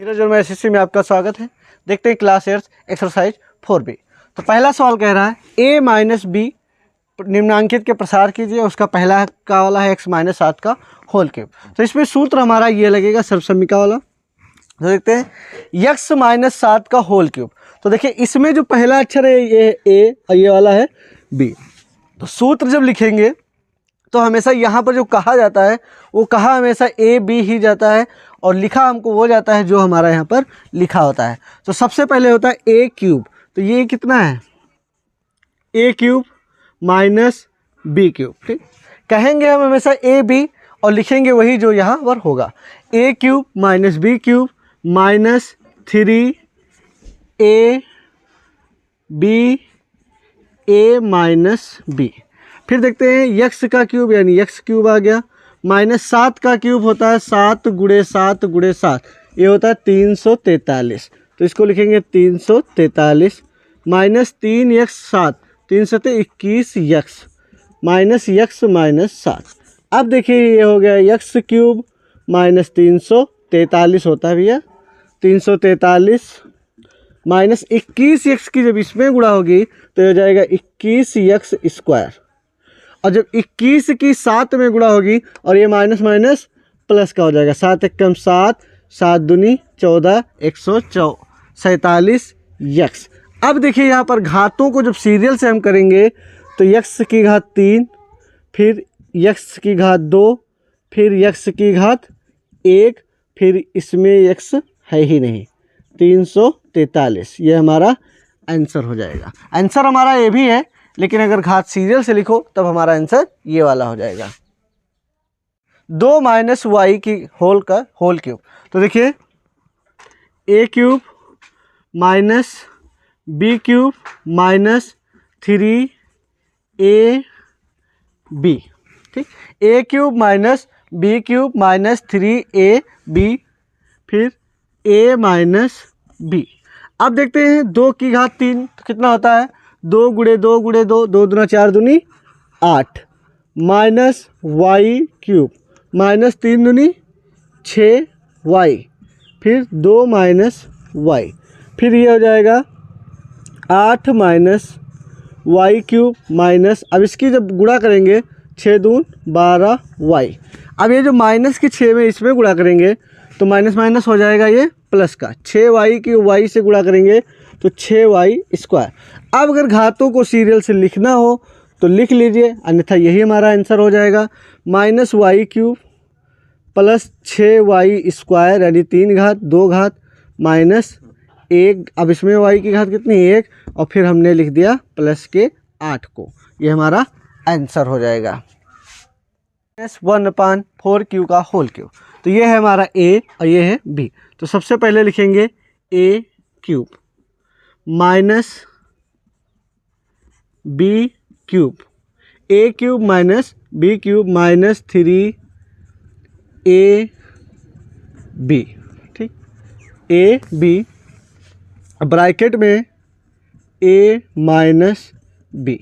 नीरज और मैं एसएससी में आपका स्वागत है। देखते हैं क्लास 8 एक्सरसाइज 4B। तो पहला सवाल कह रहा है a माइनस बी निम्नांकित के प्रसार कीजिए। उसका पहला का वाला है x माइनस 7 का होल क्यूब। तो इसमें सूत्र हमारा ये लगेगा सर्वसम्मिका वाला। तो देखते हैं x माइनस 7 का होल क्यूब। तो देखिए इसमें जो पहला अक्षर है ये a और ये वाला है b। तो सूत्र जब लिखेंगे तो हमेशा यहाँ पर जो कहा जाता है वो कहा हमेशा ए बी ही जाता है और लिखा हमको वो जाता है जो हमारा यहाँ पर लिखा होता है। तो सबसे पहले होता है ए क्यूब। तो ये कितना है ए क्यूब माइनस बी क्यूब। ठीक, कहेंगे हम हमेशा ए बी और लिखेंगे वही जो यहाँ पर होगा। A cube minus b cube minus 3 a b a minus b. फिर देखते हैं यक्स का क्यूब यानी यक्स क्यूब आ गया। माइनस 7 का क्यूब होता है 7 गुणे 7 गुणे 7, ये होता है 343। तो इसको लिखेंगे 343 minus 3 x 7, 3 7 21 x minus x minus 7। अब देखिए ये हो गया यक्स क्यूब माइनस 343 होता है भैया 343 माइनस 21 यक्स की जब इसमें गुणा होगी तो हो जाएगा 21 यक्स स्क्वायर। और जब 21 की 7 में गुणा होगी और ये माइनस माइनस प्लस का हो जाएगा 7 एकम 7, 7 दूनी 14, 147 यक्स। अब देखिए यहाँ पर घातों को जब सीरियल से हम करेंगे तो यक्स की घात 3, फिर यक्स की घात 2, फिर यक्स की घात 1, फिर इसमें यक्स है ही नहीं 343। ये हमारा आंसर हो जाएगा। आंसर हमारा ये भी है, लेकिन अगर घात सीरियल से लिखो तब हमारा आंसर ये वाला हो जाएगा 2 माइनस वाई की होल का होल क्यूब। तो देखिए a cube minus b cube minus 3 a b. ठीक, a cube minus b cube minus 3 a b, फिर ए माइनस बी। अब देखते हैं 2 की घात 3 तो कितना होता है 2 गुणे 2 गुणे 2, 2 दूना 4 दूनी 8 माइनस वाई क्यूब माइनस 3 दूनी 6 वाई, फिर 2 माइनस वाई, फिर ये हो जाएगा 8 माइनस वाई क्यूब माइनस, अब इसकी जब गुणा करेंगे 6 दून 12 वाई। अब ये जो माइनस की 6 में इसमें गुणा करेंगे तो माइनस माइनस हो जाएगा ये प्लस का 6 वाई की वाई से गुणा करेंगे तो 6 वाई स्क्वायर। अब अगर घातों को सीरियल से लिखना हो तो लिख लीजिए, अन्यथा यही हमारा आंसर हो जाएगा minus y cube plus 6 y square यानी 3 घात 2 घात माइनस 1। अब इसमें वाई की घात कितनी 1 और फिर हमने लिख दिया प्लस के 8 को। ये हमारा आंसर हो जाएगा 1/4 क्यू का होल क्यूब। तो ये है हमारा ए और ये है बी। तो सबसे पहले लिखेंगे a cube minus b cube, a cube minus b cube minus 3 a b. ठीक, ए बी ब्रैकेट में ए माइनस बी।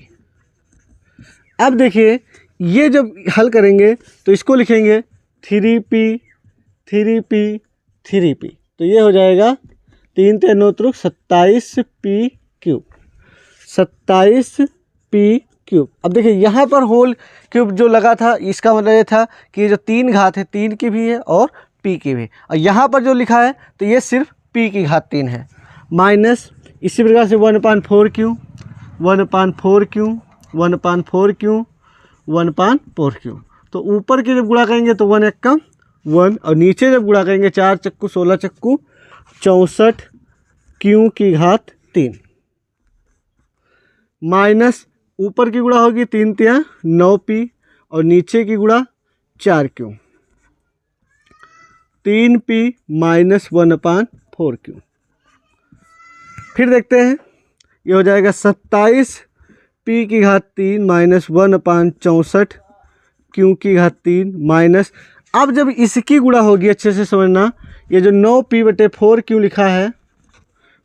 अब देखिए ये जब हल करेंगे तो इसको लिखेंगे 3p 3p 3p। तो ये हो जाएगा 3 3 9 27p क्यूब 27p क्यूब। अब देखिए यहाँ पर होल क्यूब जो लगा था इसका मतलब ये था कि जो 3 घात है 3 की भी है और p की भी, और यहाँ पर जो लिखा है तो ये सिर्फ p की घात 3 है माइनस इसी प्रकार से 1/4 क्यू 1/4 क्यू 1/4 क्यू 1/4 क्यू। तो ऊपर के जब गुणा करेंगे तो 1 एकम 1 और नीचे जब गुणा करेंगे 4 चक्कू 16 चक्कू 64 क्यू की घात 3 माइनस ऊपर की गुणा होगी 3 3 9p और नीचे की गुणा 4 क्यू 3p माइनस 1/4 क्यू। फिर देखते हैं ये हो जाएगा 27 p की घात 3 माइनस 1/64 क्यू की घात 3 माइनस, अब जब इसकी गुणा होगी अच्छे से समझना, ये जो 9p/4 क्यू लिखा है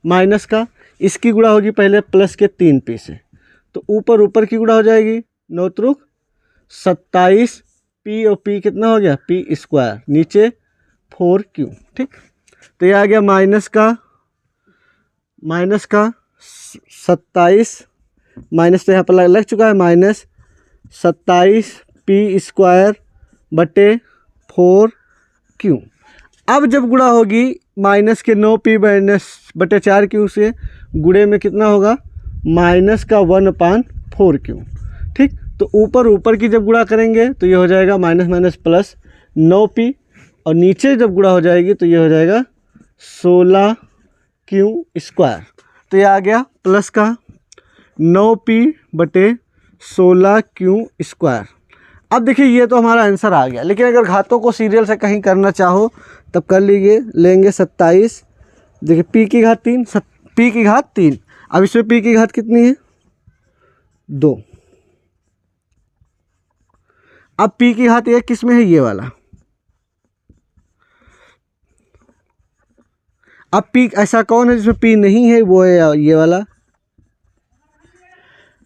माइनस का, इसकी गुणा होगी पहले प्लस के 3p से, तो ऊपर ऊपर की गुणा हो जाएगी 9 त्रुक 27 p और p कितना हो गया p स्क्वायर नीचे 4q। ठीक, तो ये आ गया माइनस का 27, माइनस तो यहाँ पर लग चुका है, माइनस 27 पी स्क्वायर बटे 4Q। अब जब गुणा होगी माइनस के 9P माइनस बटे 4Q से, गुणे में कितना होगा माइनस का 1/4Q। ठीक, तो ऊपर की जब गुणा करेंगे तो ये हो जाएगा माइनस माइनस प्लस 9P, और नीचे जब गुणा हो जाएगी तो ये हो जाएगा 16Q स्क्वायर। तो ये आ गया प्लस का 9P बटे 16Q स्क्वायर। अब देखिए ये तो हमारा आंसर आ गया, लेकिन अगर घातों को सीरियल से कहीं करना चाहो तब कर लीजिए। लेंगे 27, देखिए P की घात 3, P की घात 3। अब इसमें P की घात कितनी है 2। अब P की घात 1 किस में है, ये वाला। अब P ऐसा कौन है जिसमें P नहीं है, वो है ये वाला।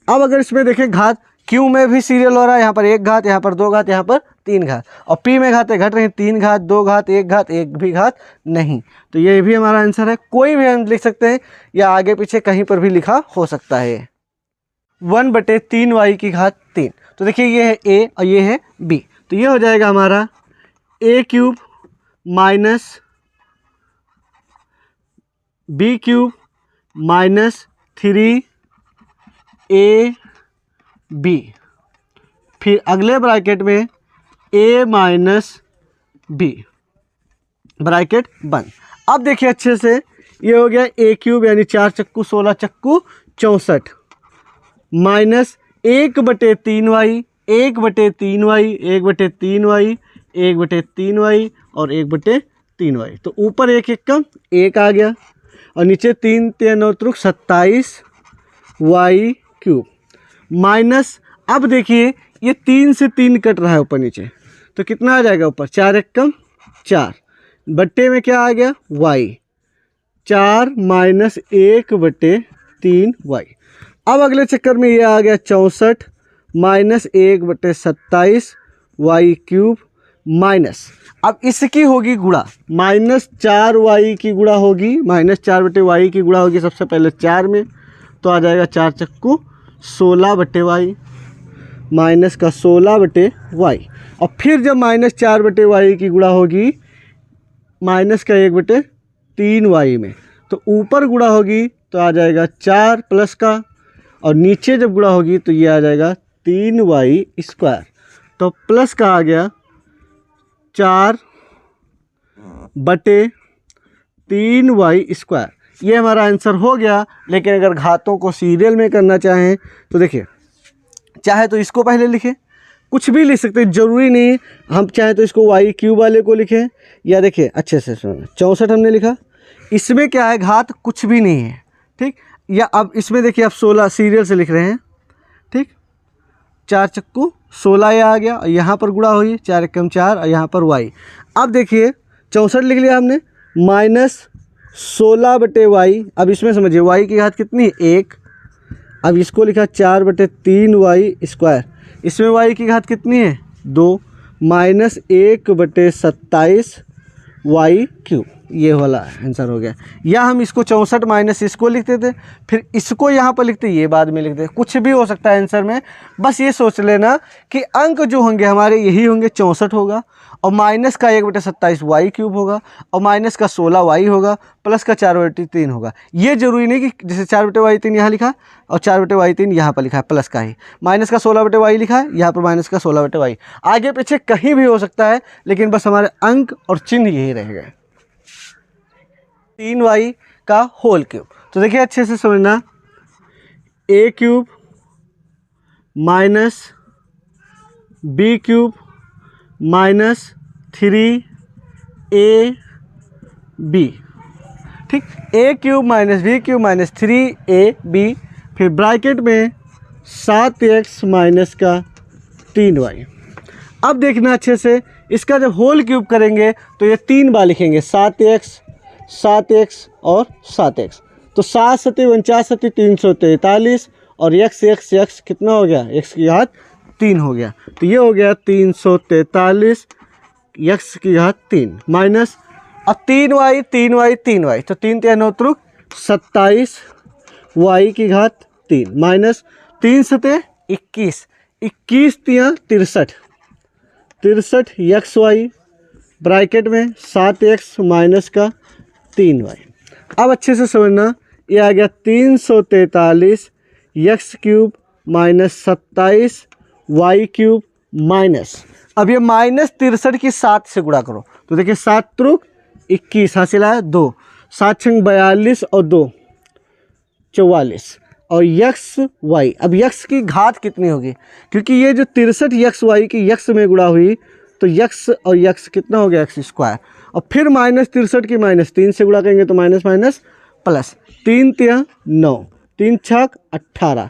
अब अगर इसमें देखें घात Q में भी सीरियल हो रहा है, यहाँ पर 1 घात, यहाँ पर 2 घात, यहाँ पर 3 घात, और P में घातें घट रही हैं, 3 घात, 2 घात, 1 घात, एक भी घात नहीं। तो ये भी हमारा आंसर है। कोई भी हम लिख सकते हैं या आगे पीछे कहीं पर भी लिखा हो सकता है। 1/3y की घात 3। तो देखिए ये है A और ये है B, तो ये हो जाएगा हमारा A³ minus B³ minus 3AB, फिर अगले ब्रैकेट में A माइनस B, ब्रैकेट बंद। अब देखिए अच्छे से, ये हो गया A³ यानी 4 चक्कू 16 चक्कू 64, minus 1/3y, 1/3y, 1/3y, 1/3y और 1/3y। तो ऊपर 1 1 कम 1 आ गया, और नीचे 3 3 9 27y³ माइनस। अब देखिए ये 3 से 3 कट रहा है ऊपर नीचे, तो कितना आ जाएगा ऊपर 4 1 कम 4, बट्टे में क्या आ गया y, 4 माइनस 1/3y। अब अगले चक्कर में ये आ गया 64 माइनस 1/27y³ माइनस। अब इसकी होगी गुणा, माइनस 4y की गुणा होगी, माइनस 4/y की गुणा होगी सबसे पहले 4 में, तो आ जाएगा 4 चक्कू 16/y, माइनस का 16/y। और फिर जब माइनस 4/y की गुणा होगी माइनस का 1/3y में, तो ऊपर गुणा होगी तो आ जाएगा 4 प्लस का, और नीचे जब गुणा होगी तो ये आ जाएगा 3y²। तो प्लस का आ गया 4/3y²। ये हमारा आंसर हो गया। लेकिन अगर घातों को सीरियल में करना चाहें तो देखिए, चाहे तो इसको पहले लिखें, कुछ भी लिख सकते हैं, ज़रूरी नहीं हम चाहे तो इसको y³ वाले को लिखें, या देखिए अच्छे से सुनो, 64 हमने लिखा, इसमें क्या है घात कुछ भी नहीं है, ठीक। या अब इसमें देखिए आप 16 सीरियल से लिख रहे हैं, ठीक, 4 चक्कू 16 ये आ गया, और यहाँ पर गुणा हुई 4 1 कम 4, और यहाँ पर y। अब देखिए 64 लिख लिया हमने, माइनस 16/y। अब इसमें समझिए y की घात कितनी है 1, अब इसको लिखा 4/3y², इसमें y की घात कितनी है 2, माइनस 1/27y³। ये वाला आंसर हो गया। या हम इसको 64 माइनस इसको लिखते थे, फिर इसको यहाँ पर लिखते, ये बाद में लिखते, कुछ भी हो सकता है आंसर में। बस ये सोच लेना कि अंक जो होंगे हमारे यही होंगे, 64 होगा, और माइनस का 1/27y³ होगा, और माइनस का 16y होगा, प्लस का 4/3 होगा। ये जरूरी नहीं कि जैसे 4/3 यहाँ लिखा और 4/3 यहाँ पर लिखा है प्लस का ही, माइनस का 16/y लिखा है, यहाँ पर माइनस का 16/y, आगे पीछे कहीं भी हो सकता है, लेकिन बस हमारे अंक और चिन्ह यही रह गए। 3y का होल क्यूब। तो देखिए अच्छे से समझना, A³ minus B³ minus 3AB, ठीक, A³ minus B³ minus 3AB, फिर ब्रैकेट में 7x माइनस का 3y। अब देखना अच्छे से, इसका जब होल क्यूब करेंगे तो ये 3 बार लिखेंगे, 7x और 7x। तो 7 7 49 343, और x कितना हो गया, x की घात 3 हो गया। तो ये हो गया 343 x की घात 3, माइनस अब 3y 3y 3y, तो 3 3 9 त्रुक 27 y की घात 3 माइनस 3 सते 21, 21 तियाँ 63, 63 एक्स वाई ब्रैकेट में 7x माइनस का 3y। अब अच्छे से समझना, ये आ गया 343 x cube minus 27 y cube minus, अब ये माइनस 63 की 7 से गुणा करो तो देखिए 7 त्रुक 21 हासिल आया 2, 7 छंग 42 और 2 44 और यक्स वाई। अब यक्स की घात कितनी होगी, क्योंकि ये जो 63 यक्स वाई की यक्स में गुणा हुई तो यक्स और यक्स कितना हो गया एक्स स्क्वायर, और फिर माइनस 63 की माइनस 3 से गुणा करेंगे तो माइनस माइनस प्लस 3 तिया 9, 3 छक 18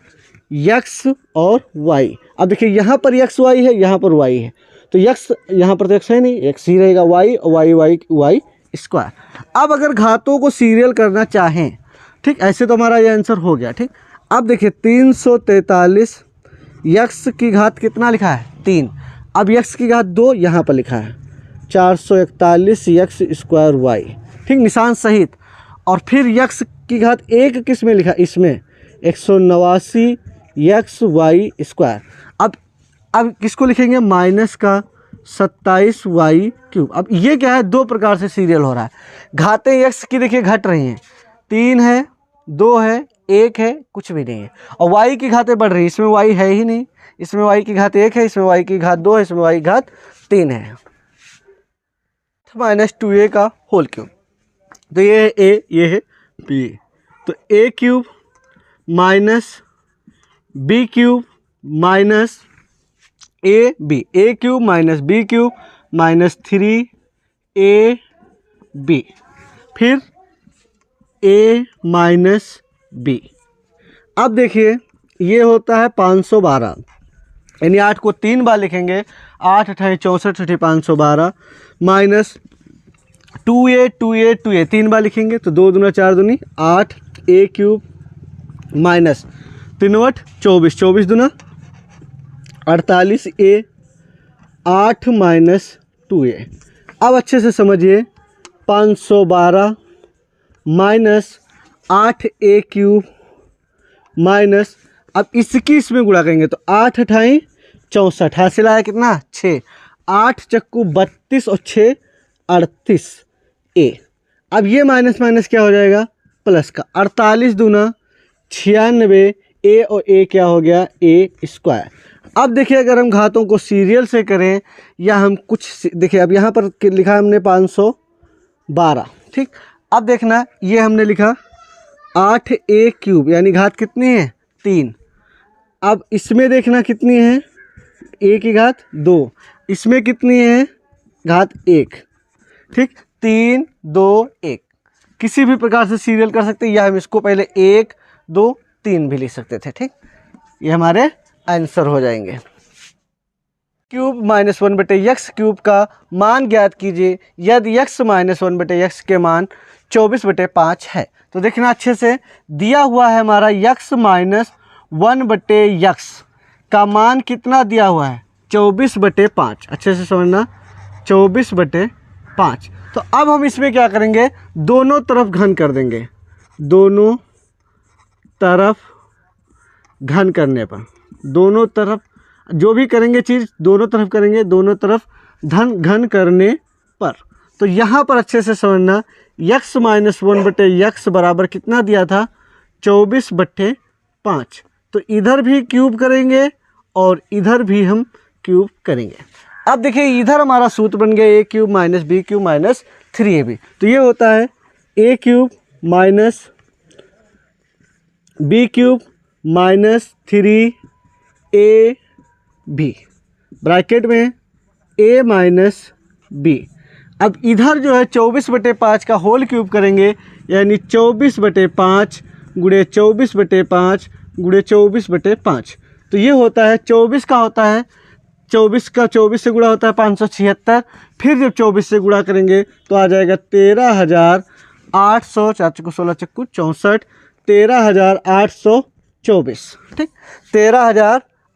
यक्स और वाई। अब देखिए यहाँ पर यक्स वाई है, यहाँ पर वाई है, तो यक्स यहाँ पर तो एक्स है नहीं, एक्स ही रहेगा, वाई और वाई वाई वाई स्क्वायर। अब अगर घातों को सीरियल करना चाहें, ठीक, ऐसे तो हमारा ये आंसर हो गया। ठीक, अब देखिए 343 यक्स की घात कितना लिखा है 3, अब यक्स की घात 2 यहाँ पर लिखा है 441 यक्स स्क्वायर वाई, ठीक, निशान सहित, और फिर यक्स की घात 1 किस में लिखा, इसमें 189 यक्स वाई स्क्वायर। अब किसको लिखेंगे, माइनस का 27 वाई क्यूब। अब ये क्या है, दो प्रकार से सीरियल हो रहा है, घातें यक्स की देखिए घट रही हैं, 3 है 2 है 1 है कुछ भी नहीं है, और वाई की घातें बढ़ रही है, इसमें वाई है ही नहीं, इसमें वाई की घात 1 है, इसमें वाई की घात 2 है, इसमें वाई की घात 3 है, माइनस 2a का होल क्यूब। तो ये है a, ये है b, तो a cube minus b cube minus A cube minus b cube minus 3ab, फिर a माइनस b। अब देखिए ये होता है 512, यानी 8 को 3 बार लिखेंगे, 8 अठाई 64 अठी 512 माइनस 2a 3 बार लिखेंगे तो 2 दूना 4 दूनी 8 a क्यूब माइनस 3 8 24 24 दूना 48 a 8 माइनस 2a। अब अच्छे से समझिए 512 माइनस 8 a क्यूब माइनस, अब इसकी इसमें गुणा करेंगे तो 8 अठाई 64 हासिल आया कितना 6, 8 चक्कू 32 और 6 38 a। अब ये माइनस माइनस क्या हो जाएगा प्लस का, 48 दूना 96 a और a क्या हो गया a स्क्वायर। अब देखिए अगर हम घातों को सीरियल से करें या हम कुछ देखिए, अब यहाँ पर लिखा हमने 512, ठीक, अब देखना ये हमने लिखा 8 a क्यूब यानी घात कितनी है 3, अब इसमें देखना कितनी है a की घात 2, इसमें कितनी है घात 1, ठीक, 3 2 1 किसी भी प्रकार से सीरियल कर सकते हैं, या हम इसको पहले 1 2 3 भी लिख सकते थे। ठीक, ये हमारे आंसर हो जाएंगे। क्यूब माइनस 1/x क्यूब का मान ज्ञात कीजिए यदि x माइनस 1/x के मान 24/5 है। तो देखना अच्छे से दिया हुआ है हमारा x माइनस 1/x का मान कितना दिया हुआ है 24/5, अच्छे से समझना 24/5। तो अब हम इसमें क्या करेंगे, दोनों तरफ घन कर देंगे, दोनों तरफ घन करने पर, दोनों तरफ जो भी करेंगे चीज़ दोनों तरफ करेंगे, दोनों तरफ घन करने पर। तो यहाँ पर अच्छे से समझना x माइनस 1/x बराबर कितना दिया था 24/5, तो इधर भी क्यूब करेंगे और इधर भी हम क्यूब करेंगे। अब देखिए इधर हमारा सूत्र बन गया a cube minus b cube minus 3ab, तो ये होता है a cube minus b cube minus 3ab bracket में a माइनस b। अब इधर जो है 24/5 का होल क्यूब करेंगे, यानी 24/5 गुणे 24/5 गुणे 24/5, तो ये होता है 24 का होता है 24 का 24 से गुणा होता है 576, फिर जब 24 से गुणा करेंगे तो आ जाएगा 13,800, 4 चक्कू 16 चक्कू 64, 13,824, ठीक,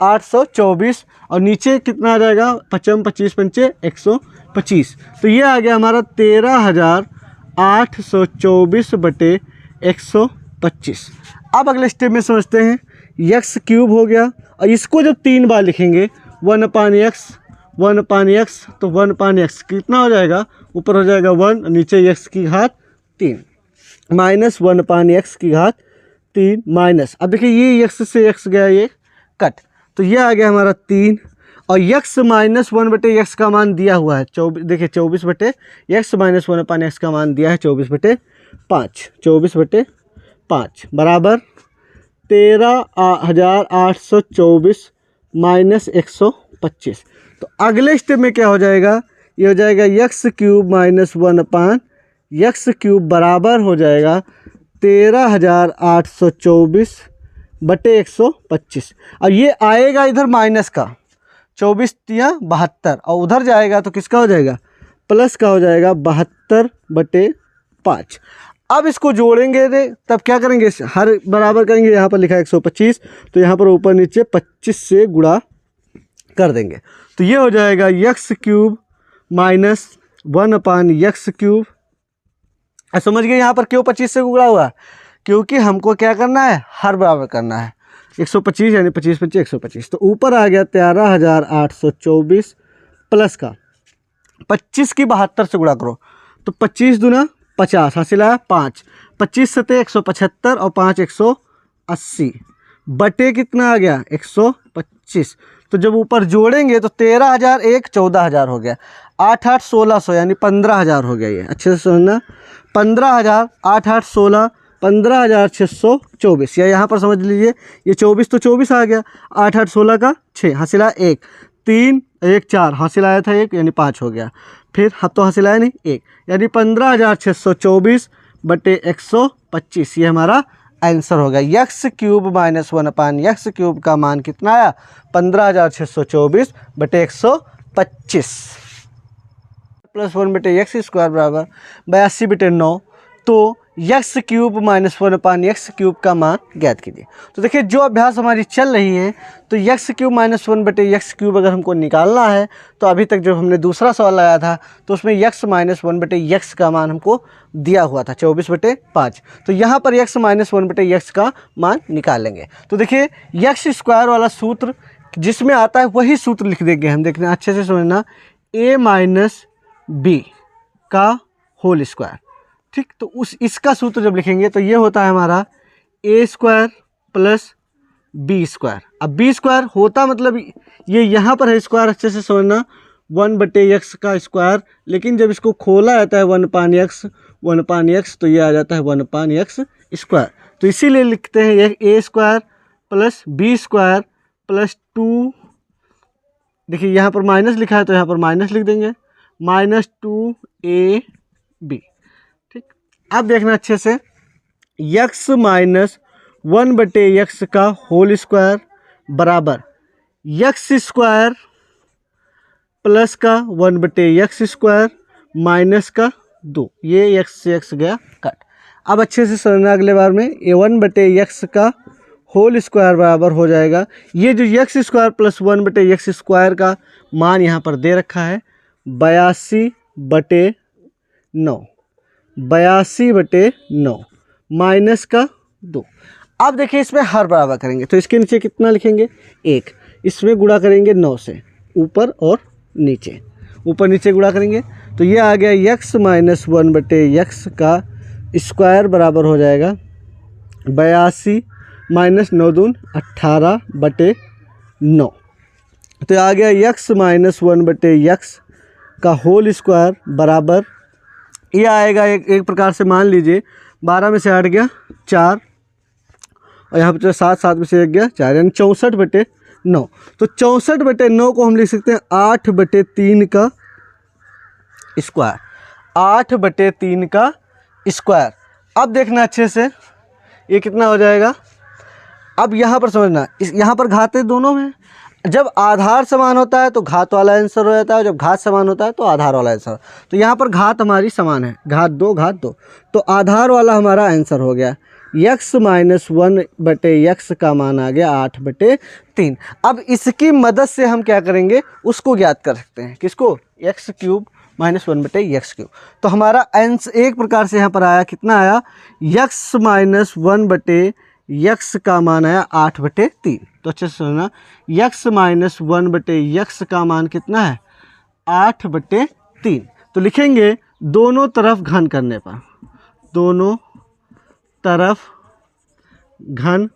824 और नीचे कितना आ जाएगा 55 25 पंचे 125। तो ये आ गया हमारा 13,824 बटे 125। अब अगले स्टेप में समझते हैं, यक्स क्यूब हो गया और इसको जब 3 बार लिखेंगे 1/x 1/x, तो 1/x कितना हो जाएगा, ऊपर हो जाएगा 1 नीचे x की घात 3 माइनस 1/x की घात 3 माइनस, अब देखिए ये x से x गया ये कट, तो ये आ गया हमारा 3 और x माइनस 1 बटे x का मान दिया हुआ है 24, देखिए 24 बटे x माइनस 1/x का मान दिया है 24 बटे 5, 24 बटे 5 बराबर 13,824 माइनस 125। तो अगले स्टेप में क्या हो जाएगा, ये हो जाएगा x cube minus 1/x cube बराबर हो जाएगा 13,824 बटे 125। और ये आएगा इधर माइनस का 24 या 72 और उधर जाएगा तो किसका हो जाएगा, प्लस का हो जाएगा 72 बटे 5। अब इसको जोड़ेंगे रे तब क्या करेंगे, हर बराबर करेंगे, यहाँ पर लिखा है 125 तो यहाँ पर ऊपर नीचे 25 से गुणा कर देंगे, तो ये हो जाएगा x cube minus 1/x cube. समझ गए यहाँ पर क्यों 25 से गुणा हुआ, क्योंकि हमको क्या करना है, हर बराबर करना है 125 यानी 25 25 125। तो ऊपर आ गया 13,824 प्लस का 25 की 72 से गुणा करो तो 25 दूना 50 हासिल आया 5, 25 सते 175 और 5 180 बटे कितना आ गया 125। तो जब ऊपर जोड़ेंगे तो 13,001 14,000 हो गया, 8 8 1600 यानी 15,000 हो गया। ये अच्छे से समझना, 15,000 8 8 16 15,624, या यहाँ पर समझ लीजिए ये 24 तो 24 आ गया, 8 8 16 का 6 हासिल आया 1, 3 1 4 हासिल आया था 1 यानी 5 हो गया, फिर तो हासिल आया नहीं 1 यानी 15,624 बटे 125। ये हमारा आंसर होगा। x cube minus 1/x cube का मान कितना आया 15,624 बटे 125 प्लस 1 बटे x स्क्वायर बराबर 82 बटे 9। तो x cube minus 1/x cube का मान ज्ञात कीजिए। तो देखिए जो अभ्यास हमारी चल रही है तो x क्यूब माइनस 1 बटे x क्यूब अगर हमको निकालना है तो अभी तक जब हमने दूसरा सवाल लगाया था तो उसमें x माइनस 1 बटे x का मान हमको दिया हुआ था 24 बटे 5। तो यहाँ पर x माइनस 1 बटे x का मान निकालेंगे। तो देखिए x स्क्वायर वाला सूत्र जिसमें आता है वही सूत्र लिख देंगे हम, देखना अच्छे से समझना, a माइनस b का होल स्क्वायर, ठीक। तो इसका सूत्र जब लिखेंगे तो ये होता है हमारा a square plus b square. अब b स्क्वायर होता मतलब ये यहाँ पर है स्क्वायर, अच्छे से समझना 1 बटे x का स्क्वायर, लेकिन जब इसको खोला जाता है 1/x तो ये आ जाता है 1/x स्क्वायर। तो इसीलिए लिखते हैं ये a square plus b square plus 2, देखिए यहाँ पर माइनस लिखा है तो यहाँ पर माइनस लिख देंगे, माइनस 2ab। अब देखना अच्छे से, x माइनस 1 बटे x का होल स्क्वायर बराबर x स्क्वायर प्लस का 1 बटे x स्क्वायर माइनस का 2, ये x से x गया कट। अब अच्छे से समझना अगले बार में, ये 1 बटे x का होल स्क्वायर बराबर हो जाएगा, ये जो x स्क्वायर प्लस 1 बटे x स्क्वायर का मान यहाँ पर दे रखा है 82 बटे 9, 82 बटे 9 माइनस का 2। अब देखिए इसमें हर बराबर करेंगे तो इसके नीचे कितना लिखेंगे 1, इसमें गुणा करेंगे 9 से ऊपर और नीचे, ऊपर नीचे गुणा करेंगे तो ये आ गया x माइनस 1 बटे x का स्क्वायर बराबर हो जाएगा 82 माइनस 9 दून 18 बटे 9। तो आ गया x माइनस 1 बटे x का होल स्क्वायर बराबर, ये आएगा एक प्रकार से मान लीजिए 12 में से 8 गया 4 और यहाँ पर 7 7 में से 1 गया 4 यानी 64 बटे 9। तो 64 बटे 9 को हम लिख सकते हैं 8 बटे 3 का स्क्वायर, 8 बटे 3 का स्क्वायर। अब देखना अच्छे से ये कितना हो जाएगा, अब यहाँ पर समझना, यहाँ पर घातें दोनों में, जब आधार समान होता है तो घात वाला आंसर हो जाता है, जब घात समान होता है तो आधार वाला आंसर। तो यहाँ पर घात हमारी समान है, घात 2 घात 2, तो आधार वाला हमारा आंसर हो गया। यक्स माइनस 1/x का मान आ गया 8/3। अब इसकी मदद से हम क्या करेंगे, उसको ज्ञात कर सकते हैं, किसको, x³ माइनस 1/x³। तो हमारा आंसर एक प्रकार से यहाँ पर आया, कितना आया, यक्स माइनस 1/x का मान आया 8/3। तो अच्छे से सुनना, यक्स माइनस 1/x का मान कितना है, 8/3। तो लिखेंगे दोनों तरफ घन करने पर, दोनों तरफ घन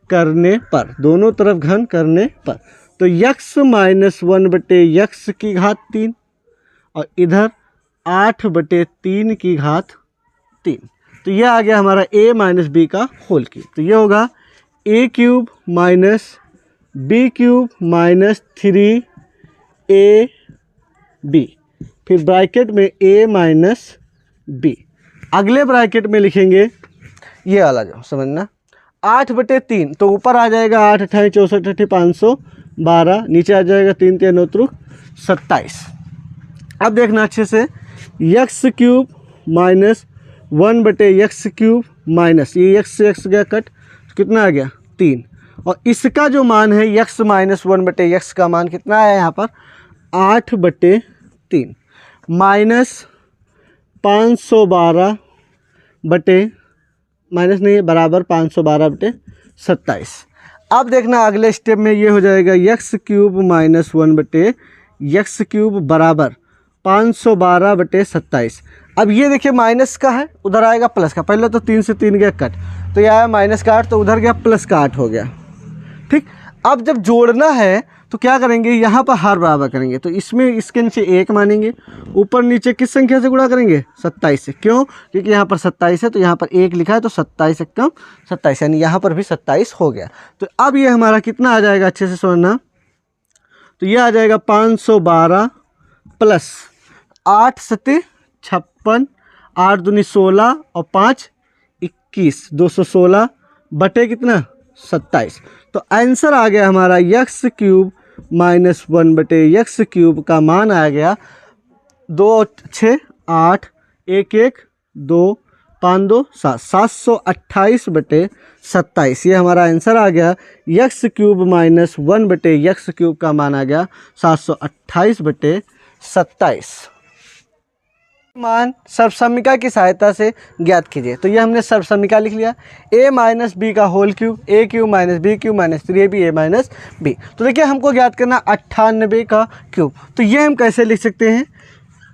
करने पर, दोनों तरफ घन करने पर, तो यक्स माइनस 1/x की घात 3 और इधर 8/3 की घात 3। तो यह आ गया हमारा a माइनस बी का होल क्यूब। तो यह होगा a³ minus b³ minus 3ab, फिर ब्रैकेट में a माइनस b। अगले ब्रैकेट में लिखेंगे ये वाला, जो समझना, 8/3, तो ऊपर आ जाएगा 8 28 64 80 512, नीचे आ जाएगा 3 3 9 27। अब देखना अच्छे से, x³ माइनस 1/x³ माइनस, ये x से x गया कट, कितना आ गया 3, और इसका जो मान है x माइनस 1/x का मान कितना है यहाँ पर 8/3 माइनस 512 माइनस नहीं है बराबर 512/27। अब देखना अगले स्टेप में ये हो जाएगा x³ माइनस 1/x³ बराबर 512/27। अब ये देखिए माइनस का है, उधर आएगा प्लस का, पहले तो 3 से 3 गया कट, तो ये आया माइनस का 8, तो उधर गया प्लस का 8 हो गया। ठीक, अब जब जोड़ना है तो क्या करेंगे, यहाँ पर हर बराबर करेंगे, तो इसमें इसके नीचे 1 मानेंगे, ऊपर नीचे किस संख्या से गुणा करेंगे, 27 से। क्यों, क्योंकि यहाँ पर 27 है तो यहाँ पर 1 लिखा है, तो 27 से कम 27, यानी यहाँ पर भी 27 हो गया। तो अब ये हमारा कितना आ जाएगा, अच्छे से समझना, तो ये आ जाएगा 512 प्लस 8 7 56, 8 दूनी 16 और 5 21, 216 बटे कितना 27। तो आंसर आ गया हमारा x³ माइनस 1/x³ का मान आ गया 2 6 8 1 1 2 5 2 7 728/27। ये हमारा आंसर आ गया, x³ माइनस 1/x³ का मान आ गया 728/27। मान सर्वसमीका की सहायता से ज्ञात कीजिए। तो ये हमने सर्वसमीका लिख लिया, a माइनस बी का whole cube, a³ minus b³ minus 3ab a minus b। तो देखिए हमको ज्ञात करना 98 का क्यूब। तो ये हम कैसे लिख सकते हैं,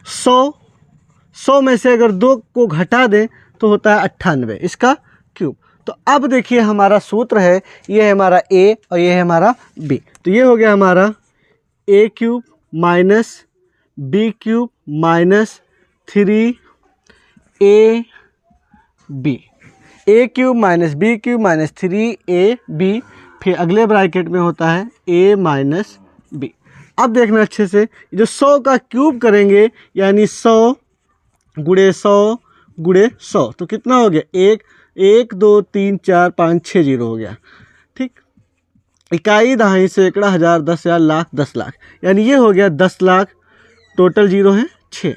100 में से अगर 2 को घटा दें तो होता है 98, इसका क्यूब। तो अब देखिए हमारा सूत्र है, ये है हमारा a और ये है हमारा b। तो ये हो गया हमारा a³ minus b³ minus 3ab, a³ minus b³ minus 3ab, फिर अगले ब्रैकेट में होता है a माइनस b। अब देखना अच्छे से, जो 100 का क्यूब करेंगे यानी 100 गुणे 100 गुणे 100, तो कितना हो गया 1 1 2 3 4 5 6 0 हो गया। ठीक, इकाई दहाई सैकड़ा हज़ार 10,000 लाख 10 लाख, यानी ये हो गया 10 लाख, टोटल 0 है 6।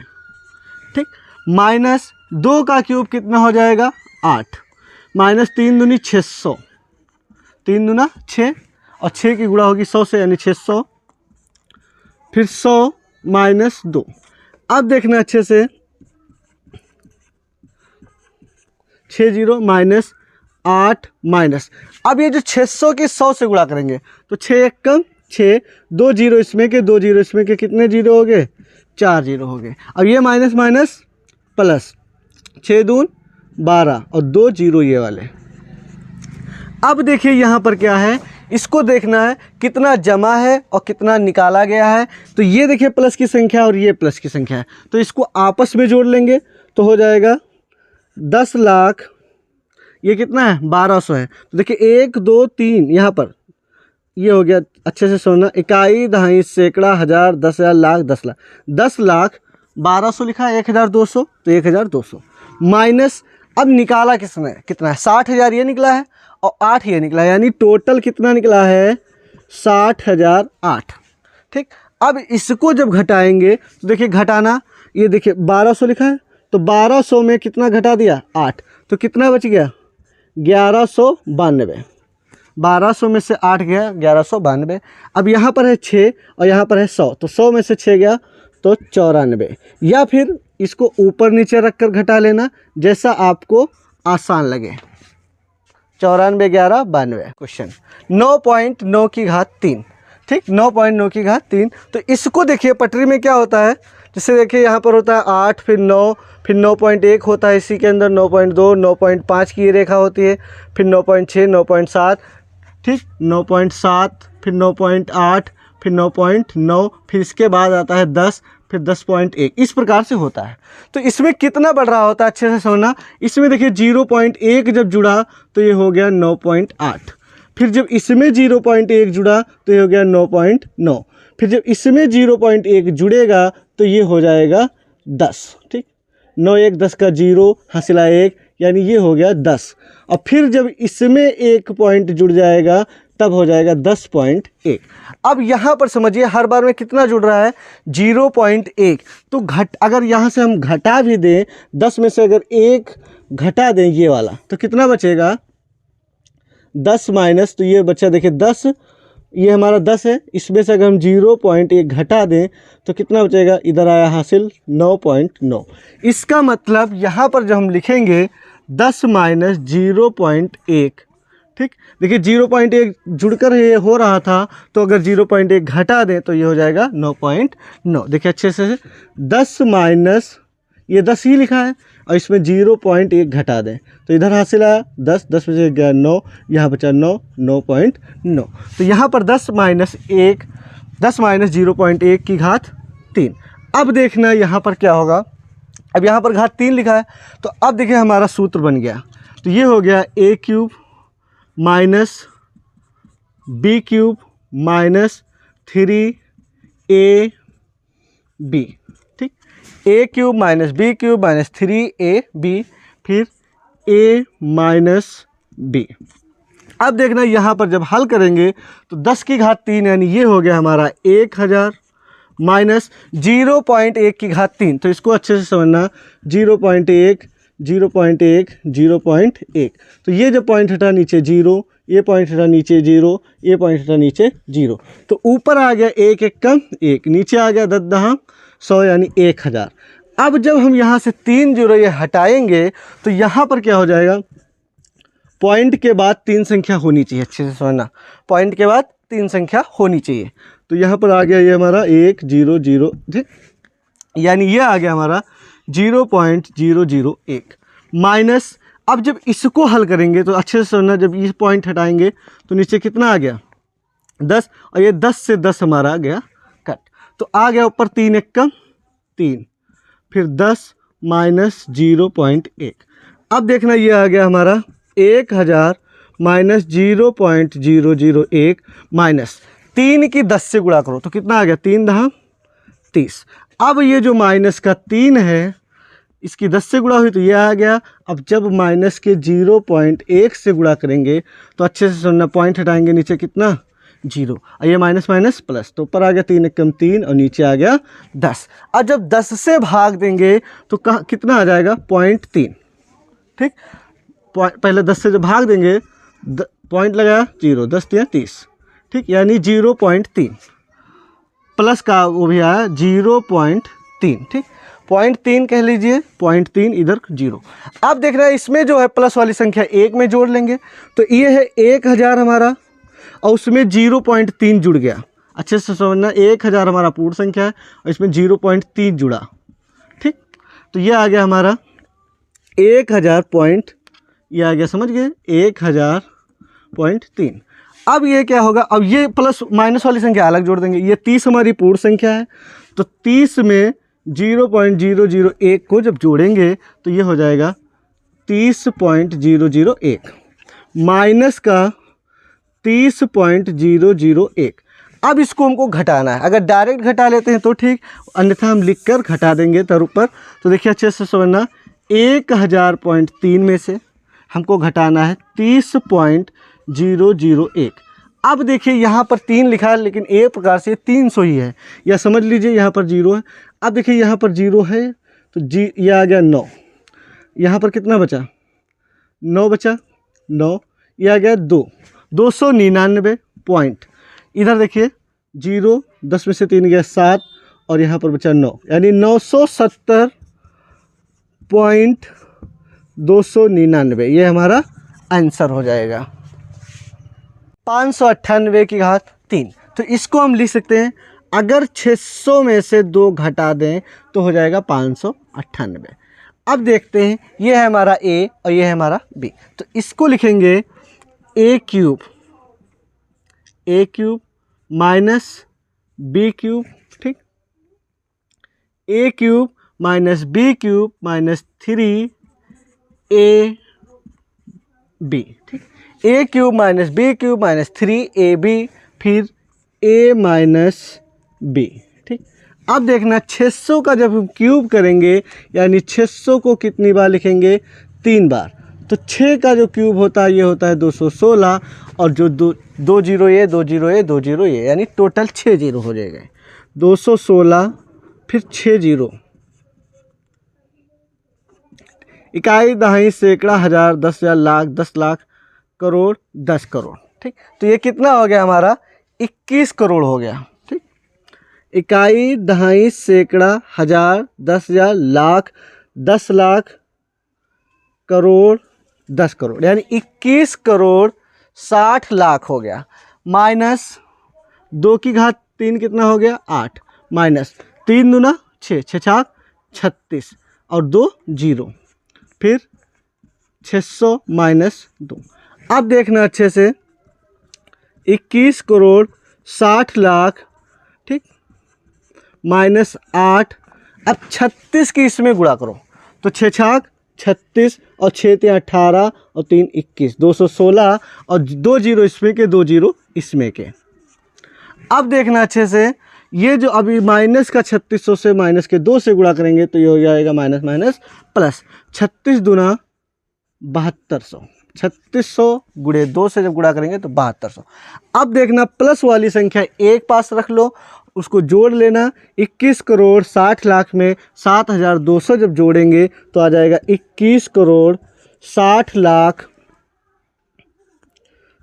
ठीक, माइनस 2 का क्यूब कितना हो जाएगा 8, माइनस 3 दूनी 600, 3 दूना 6 और 6 की गुणा होगी 100 से, यानी 600, फिर 100 माइनस 2। अब देखना अच्छे से, 6 0 माइनस 8 माइनस, अब ये जो 600 की 100 से गुणा करेंगे तो 6 1 कम 6, 2 0 इसमें के 2 0 इसमें के, कितने 0 हो गए 4 0 हो गए। अब ये माइनस माइनस प्लस, 6 दून 12 और 2 0 ये वाले। अब देखिए यहाँ पर क्या है, इसको देखना है कितना जमा है और कितना निकाला गया है। तो ये देखिए प्लस की संख्या और ये प्लस की संख्या है, तो इसको आपस में जोड़ लेंगे तो हो जाएगा 10 लाख, ये कितना है 1200 है। तो देखिए 1 2 3 यहाँ पर ये हो गया, अच्छे से सुनना, इकाई दहाई सैकड़ा हज़ार 10,000 लाख 10 लाख, 10 लाख 1200 लिखा है, 1200, तो 1200 माइनस, अब निकाला किसने कितना है 60,000 ये निकला है और 8 ये निकला है, यानी टोटल कितना निकला है 60,008। ठीक, अब इसको जब घटाएंगे तो देखिए घटाना, ये देखिए 1200 लिखा है तो 1200 में कितना घटा दिया 8, तो कितना बच गया 1192। 1200 में से 8 गया 1192। अब यहाँ पर है 6 और यहाँ पर है 100, तो 100 में से 6 गया तो 94, या फिर इसको ऊपर नीचे रख कर घटा लेना जैसा आपको आसान लगे। 94 11 92। क्वेश्चन 9.9 की घात 3, ठीक, 9.9 की घात 3। तो इसको देखिए पटरी में क्या होता है, जैसे देखिए यहाँ पर होता है 8, फिर 9, फिर 9.1 होता है, इसी के अंदर 9.2, 9.5 की रेखा होती है, फिर 9.6, 9.7, ठीक, 9.7, फिर 9.8, फिर 9.9, फिर इसके बाद आता है 10, फिर 10.1, इस प्रकार से होता है। तो इसमें कितना बढ़ रहा होता है अच्छे से समझना। इसमें देखिए 0.1 जब जुड़ा तो ये हो गया 9.8, फिर जब इसमें 0.1 जुड़ा तो ये हो गया 9.9, फिर जब इसमें 0.1 जुड़ेगा तो ये हो जाएगा 10, ठीक, 9 1 10 का 0 हासिला 1, यानी ये हो गया 10। और फिर जब इसमें 1 पॉइंट जुड़ जाएगा तब हो जाएगा 10.1। अब यहाँ पर समझिए हर बार में कितना जुड़ रहा है 0.1, तो अगर यहाँ से हम घटा भी दें 10 में से अगर 1 घटा दें ये वाला तो कितना बचेगा 10 माइनस, तो ये बच्चा देखिए 10, ये हमारा 10 है, इसमें से अगर हम 0.1 घटा दें तो कितना बचेगा, इधर आया हासिल 9.9। इसका मतलब यहाँ पर जब हम लिखेंगे 10 माइनस 0.1, ठीक, देखिए 0.1 जुड़कर ये हो रहा था, तो अगर 0.1 घटा दें तो ये हो जाएगा 9.9। देखिए अच्छे से 10 माइनस ये 10 ही लिखा है और इसमें 0.1 घटा दें तो इधर हासिल आया 10, 10 में से गया 9, यहाँ बचा 9, 9.9। तो यहाँ पर 10 माइनस 0.1 की घात 3। अब देखना यहाँ पर क्या होगा, अब यहाँ पर घात 3 लिखा है, तो अब देखिए हमारा सूत्र बन गया, तो ये हो गया a cube minus b cube minus 3ab, ठीक, a cube minus b cube minus 3ab, फिर a माइनस b। अब देखना यहाँ पर जब हल करेंगे तो 10 की घात 3 यानी ये हो गया हमारा 1000 माइनस 0.1 की घात 3, तो इसको अच्छे से समझना 0.1 0.1 0.1, तो ये जो पॉइंट हटा नीचे 0, ये पॉइंट हटा नीचे 0, ये पॉइंट हटा नीचे 0, तो ऊपर आ गया 1 1 कम 1, नीचे आ गया 10 10 100 यानी 1000। अब जब हम यहाँ से 3 0 ये हटाएंगे तो यहाँ पर क्या हो जाएगा, पॉइंट के बाद 3 संख्या होनी चाहिए, अच्छे से समझना, पॉइंट के बाद 3 संख्या होनी चाहिए। तो यहाँ पर आ गया ये हमारा 1 0 0, ठीक, यानी ये आ गया हमारा 0.001 माइनस। अब जब इसको हल करेंगे तो अच्छे से समझना, जब ये पॉइंट हटाएंगे तो नीचे कितना आ गया 10, और ये 10 से 10 हमारा आ गया कट, तो आ गया ऊपर 3 1 कम 3, फिर 10 माइनस 0.1। अब देखना ये आ गया हमारा 1000 माइनस 0.001 माइनस 3 की 10 से गुणा करो तो कितना आ गया 3 10 30। अब ये जो माइनस का 3 है इसकी 10 से गुणा हुई तो ये आ गया। अब जब माइनस के 0.1 से गुणा करेंगे तो अच्छे से सुनना, पॉइंट हटाएंगे नीचे कितना 0, और ये माइनस माइनस प्लस, तो ऊपर आ गया 3 1 कम 3 और नीचे आ गया 10। अब जब 10 से भाग देंगे तो कितना आ जाएगा 0.3, ठीक, पहले 10 से जब भाग देंगे पॉइंट लगाया 0, 10 3 30, ठीक, यानी 0.3 प्लस का वो भी आया 0.3, ठीक, 0.3 कह लीजिए, 0.3 इधर 0। अब देख रहे हैं इसमें जो है प्लस वाली संख्या 1 में जोड़ लेंगे तो ये है 1000 हमारा और उसमें 0.3 जुड़ गया। अच्छे से समझना, 1000 हमारा पूर्ण संख्या है और इसमें 0.3 जुड़ा, ठीक, तो ये आ गया हमारा 1000 पॉइंट, ये आ गया, समझ गए, 1000.3। अब ये क्या होगा, अब ये प्लस माइनस वाली संख्या अलग जोड़ देंगे, ये 30 हमारी पूर्ण संख्या है तो 30 में 0.001 को जब जोड़ेंगे तो ये हो जाएगा 30.001 माइनस का 30.001। अब इसको हमको घटाना है, अगर डायरेक्ट घटा लेते हैं तो ठीक, अन्यथा हम लिखकर घटा देंगे तर ऊपर। तो देखिए अच्छे से समझना, 1000.3 में से हमको घटाना है 30.001। अब देखिए यहाँ पर 3 लिखा है लेकिन एक प्रकार से 300 ही है, या समझ लीजिए यहाँ पर 0 है। अब देखिए यहाँ पर 0 है तो जी ये आ गया 9, यहाँ पर कितना बचा 9 बचा 9, ये आ गया 299 पॉइंट। इधर देखिए 0, 10 में से 3 गया 7 और यहाँ पर बचा 9, यानी 970.299 ये हमारा आंसर हो जाएगा। 598 की घात 3, तो इसको हम लिख सकते हैं, अगर 600 में से 2 घटा दें तो हो जाएगा 598। अब देखते हैं, ये है हमारा a और ये है हमारा b, तो इसको लिखेंगे a cube minus b cube, ठीक, a cube minus b cube minus 3ab, ठीक, a cube minus b cube minus 3ab, फिर a माइनस b, ठीक। अब देखना 600 का जब हम क्यूब करेंगे यानी 600 को कितनी बार लिखेंगे 3 बार, तो 6 का जो क्यूब होता है ये होता है 216 और जो 2 जीरो ये 2 जीरो ये 2 जीरो ये, यानी टोटल 6 जीरो हो जाएगा। 216 फिर 6 जीरो, इकाई दहाई सैकड़ा हज़ार 10,000 लाख 10 लाख करोड़ 10 करोड़, ठीक। तो ये कितना हो गया हमारा 21 करोड़ हो गया, ठीक। इकाई दहाई सैकड़ा हज़ार 10,000 लाख 10 लाख करोड़ 10 करोड़, यानी 21 करोड़ 60 लाख हो गया। माइनस 2 की घात 3 कितना हो गया 8, माइनस 3 दूना 6, 6 छाक 36 और 2 जीरो, फिर 600 माइनस 2। अब देखना अच्छे से 21 करोड़ 60 लाख, ठीक, माइनस 8, अब 36 की इसमें गुणा करो तो 6 छाक 36 और 6 3 18 और 3 21, 216 और 2 जीरो इसमें के 2 जीरो इसमें के। अब देखना अच्छे से, ये जो अभी माइनस का 3600 से माइनस के 2 से गुणा करेंगे तो ये हो जाएगा माइनस माइनस प्लस, 36 दूना 7200, 3600 गुणे 2 से जब गुणा करेंगे तो 7200। अब देखना प्लस वाली संख्या एक पास रख लो, उसको जोड़ लेना, 21 करोड़ 60 लाख में 7200 जब जोड़ेंगे तो आ जाएगा 21 करोड़ 60 लाख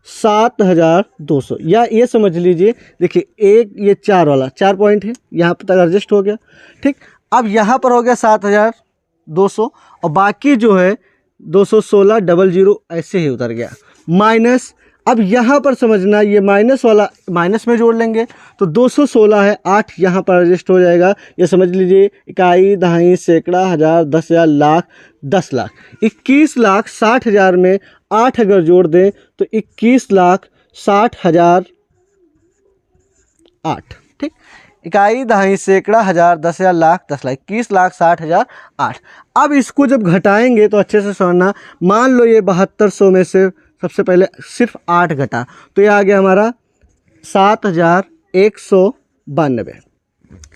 7200, या ये समझ लीजिए, देखिए एक ये 4 वाला 4 पॉइंट है यहाँ पर तक एडजस्ट हो गया, ठीक। अब यहाँ पर हो गया 7200 और बाकी जो है 216 डबल जीरो ऐसे ही उतर गया, माइनस। अब यहाँ पर समझना, ये माइनस वाला माइनस में जोड़ लेंगे तो 216 है 8 यहाँ पर एडजस्ट हो जाएगा, ये समझ लीजिए, इकाई दहाई सैकड़ा हज़ार 10,000 लाख 10 लाख, 21 लाख 60 हज़ार में 8 अगर जोड़ दें तो 21 लाख 60 हज़ार 8, ठीक। इकाई दहाई सैकड़ा हज़ार 10,000 लाख 10 लाख, 21 लाख 60 हज़ार 8। अब इसको जब घटाएंगे तो अच्छे से समझना, मान लो ये 7200 में से सबसे पहले सिर्फ 8 घटा तो ये आ गया हमारा 7192।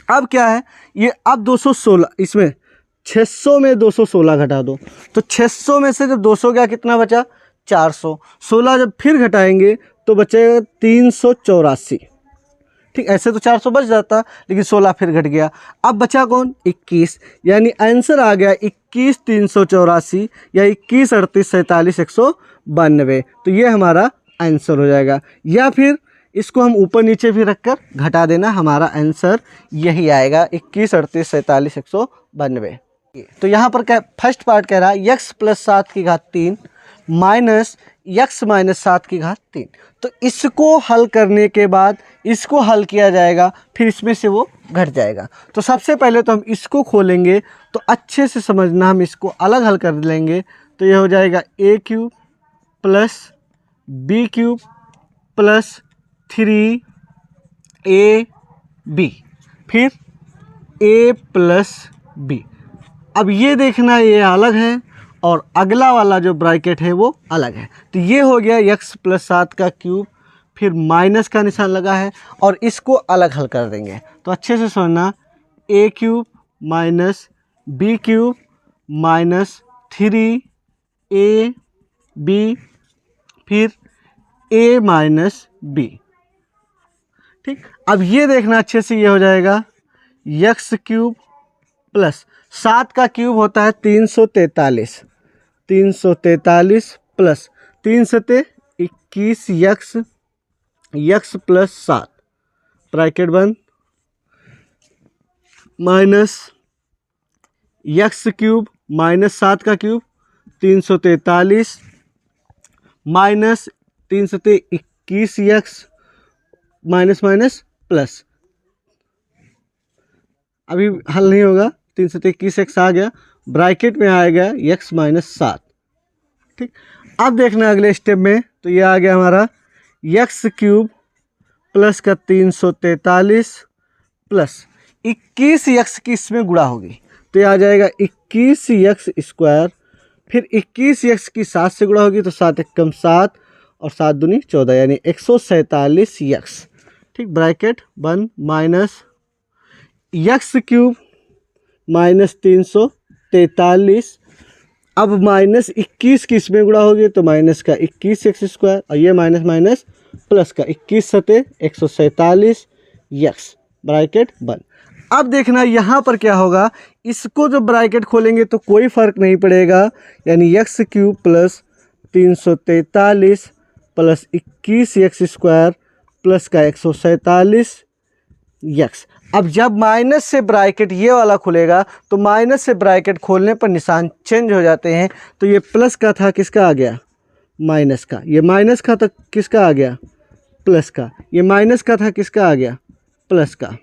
अब क्या है ये, अब 216 इसमें 600 में 216 घटा दो तो 600 में से जब 200 गया कितना बचा 400, 16 जब फिर घटाएंगे तो बचेगा 384, ठीक। ऐसे तो 400 बच जाता लेकिन 16 फिर घट गया, अब बचा कौन 21, यानी आंसर आ गया 21 384 या 21 38 47 192, तो ये हमारा आंसर हो जाएगा। या फिर इसको हम ऊपर नीचे भी रखकर घटा देना, हमारा आंसर यही आएगा 21 38 47 192। तो यहाँ पर क्या फर्स्ट पार्ट कह रहा है x प्लस 7 की घात 3 माइनस x माइनस 7 की घात 3, तो इसको हल करने के बाद इसको हल किया जाएगा, फिर इसमें से वो घट जाएगा। तो सबसे पहले तो हम इसको खोलेंगे, तो अच्छे से समझना, हम इसको अलग हल कर लेंगे तो ये हो जाएगा a cube plus b cube plus 3ab, फिर a प्लस b। अब ये देखना ये अलग है और अगला वाला जो ब्रैकेट है वो अलग है, तो ये हो गया x प्लस 7 का क्यूब, फिर माइनस का निशान लगा है और इसको अलग हल कर देंगे। तो अच्छे से समझना, a cube minus b cube minus 3ab, फिर a माइनस b, ठीक। अब ये देखना अच्छे से, ये हो जाएगा x क्यूब प्लस 7 का क्यूब होता है 343, 343 प्लस 3 सते 21 यक्स, यक्स प्लस 7 ब्रैकेट बंद, माइनस यक्स क्यूब माइनस 7 का क्यूब 343 माइनस 3 सते 21 यक्स माइनस माइनस प्लस, अभी हल नहीं होगा, 3 सते 21 एक्स आ गया, ब्रैकेट में आएगा यक्स माइनस 7। ठीक, अब देखना अगले स्टेप में, तो ये आ गया हमारा यक्स क्यूब प्लस का 343 प्लस 21 यक्स की इसमें गुणा होगी, तो ये आ जाएगा 21 यक्स स्क्वायर, फिर 21 यक्स की 7 से गुणा होगी तो 7 एकम 7 और 7 दूनी 14 यानी 147 यक्स। ठीक, ब्रैकेट बंद, माइनस यक्स क्यूब माइनस 343, अब माइनस 21 की इसमें गुणा होगी तो माइनस का 21 एक्स स्क्वायर और ये माइनस माइनस प्लस का 21 सते 147 यक्स, ब्रैकेट बंद। अब देखना यहाँ पर क्या होगा, इसको जब ब्रैकेट खोलेंगे तो कोई फ़र्क नहीं पड़ेगा, यानी x cube plus 343 plus 21 x square plus का 147 यक्स। अब जब माइनस से ब्रैकेट ये वाला खुलेगा तो माइनस से ब्रैकेट खोलने पर निशान चेंज हो जाते हैं, तो ये प्लस का था किसका आ गया माइनस का, ये माइनस का था किसका आ गया प्लस का, ये माइनस का था किसका आ गया प्लस का।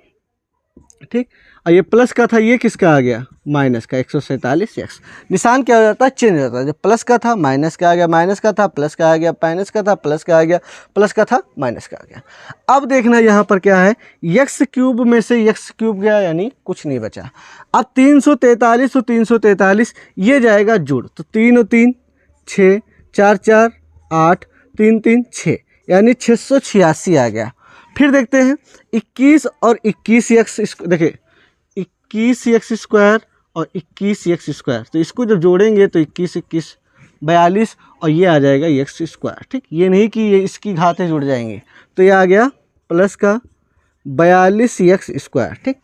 ठीक, और ये प्लस का था ये किसका आ गया माइनस का, 147 एक्स। निशान क्या हो जाता है चेंज हो जाता है, जब प्लस का था माइनस का आ गया, माइनस का था प्लस का आ गया, माइनस का था प्लस का आ गया, प्लस का था माइनस का आ गया। अब देखना यहाँ पर क्या है, यक्स क्यूब में से यक्स क्यूब गया यानी कुछ नहीं बचा। अब 343 और 343 ये जाएगा जुड़, तो 3 और 3 6, 4 4 8, 3 3 6 यानी 686 आ गया। फिर देखते हैं 21 और 21 यक्स, देखिए 21 एक्स स्क्वायर और 21 एक्स स्क्वायर, तो इसको जब जोड़ेंगे तो 21 21 42 और ये आ जाएगा एक्स स्क्वायर। ठीक, ये नहीं कि ये इसकी घातें जुड़ जाएंगे, तो ये आ गया प्लस का 42 एक्स स्क्वायर। ठीक,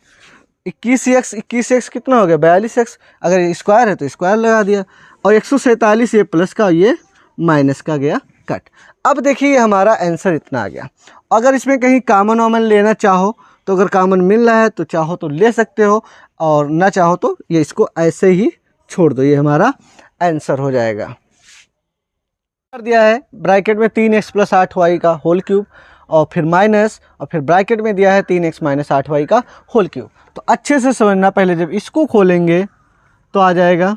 21 एक्स कितना हो गया 42 एक्स, अगर स्क्वायर है तो स्क्वायर लगा दिया, और 147 ये प्लस का ये माइनस का गया कट। अब देखिए हमारा आंसर इतना आ गया। अगर इसमें कहीं कॉमन वामन लेना चाहो तो अगर कॉमन मिल रहा है तो चाहो तो ले सकते हो, और ना चाहो तो ये इसको ऐसे ही छोड़ दो, ये हमारा आंसर हो जाएगा। कर दिया है ब्रैकेट में 3x प्लस 8y का होल क्यूब, और फिर माइनस, और फिर ब्रैकेट में दिया है 3x माइनस 8y का होल क्यूब। तो अच्छे से समझना, पहले जब इसको खोलेंगे तो आ जाएगा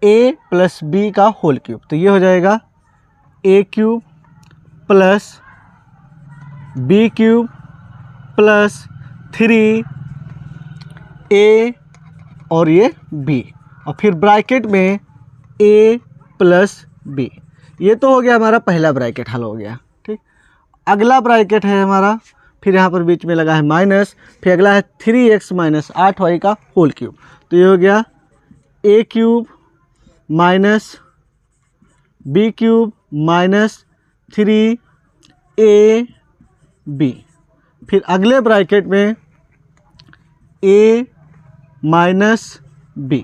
a प्लस b का होल क्यूब, तो ये हो जाएगा a cube plus b cube plus 3a और ये b, और फिर ब्रैकेट में a प्लस b। ये तो हो गया हमारा पहला ब्रैकेट हल हो गया। ठीक, अगला ब्रैकेट है हमारा, फिर यहाँ पर बीच में लगा है माइनस, फिर अगला है 3x माइनस 8y का होल क्यूब, तो ये हो गया a cube minus b cube minus 3ab, फिर अगले ब्रैकेट में a माइनस b,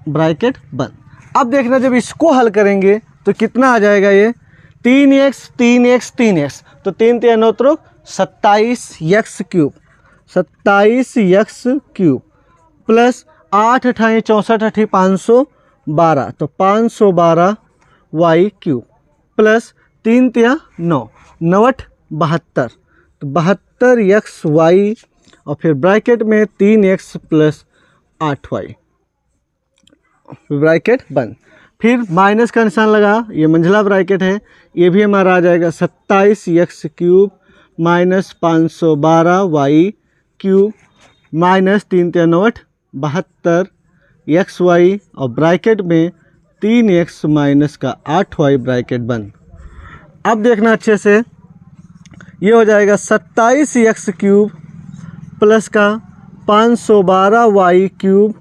ब्रैकेट बंद। अब देखना जब इसको हल करेंगे तो कितना आ जाएगा, ये 3x 3x 3x, तो 3 3 9 27 x cube, 27 x cube plus 8 8 64 8 512, तो 512 y क्यूब प्लस 3 3 9 9 72, तो 72 एक्स वाई, और फिर ब्रैकेट में 3x प्लस 8y, ब्रैकेट बंद। फिर माइनस का निशान लगा, ये मंझला ब्रैकेट है, ये भी हमारा आ जाएगा 27 x cube minus 512 y cube minus 3 3 9 72 x y, और ब्रैकेट में 3x माइनस का 8y, ब्रैकेट बंद। अब देखना अच्छे से, ये हो जाएगा 27 एक्स क्यूब प्लस का 512 वाई क्यूब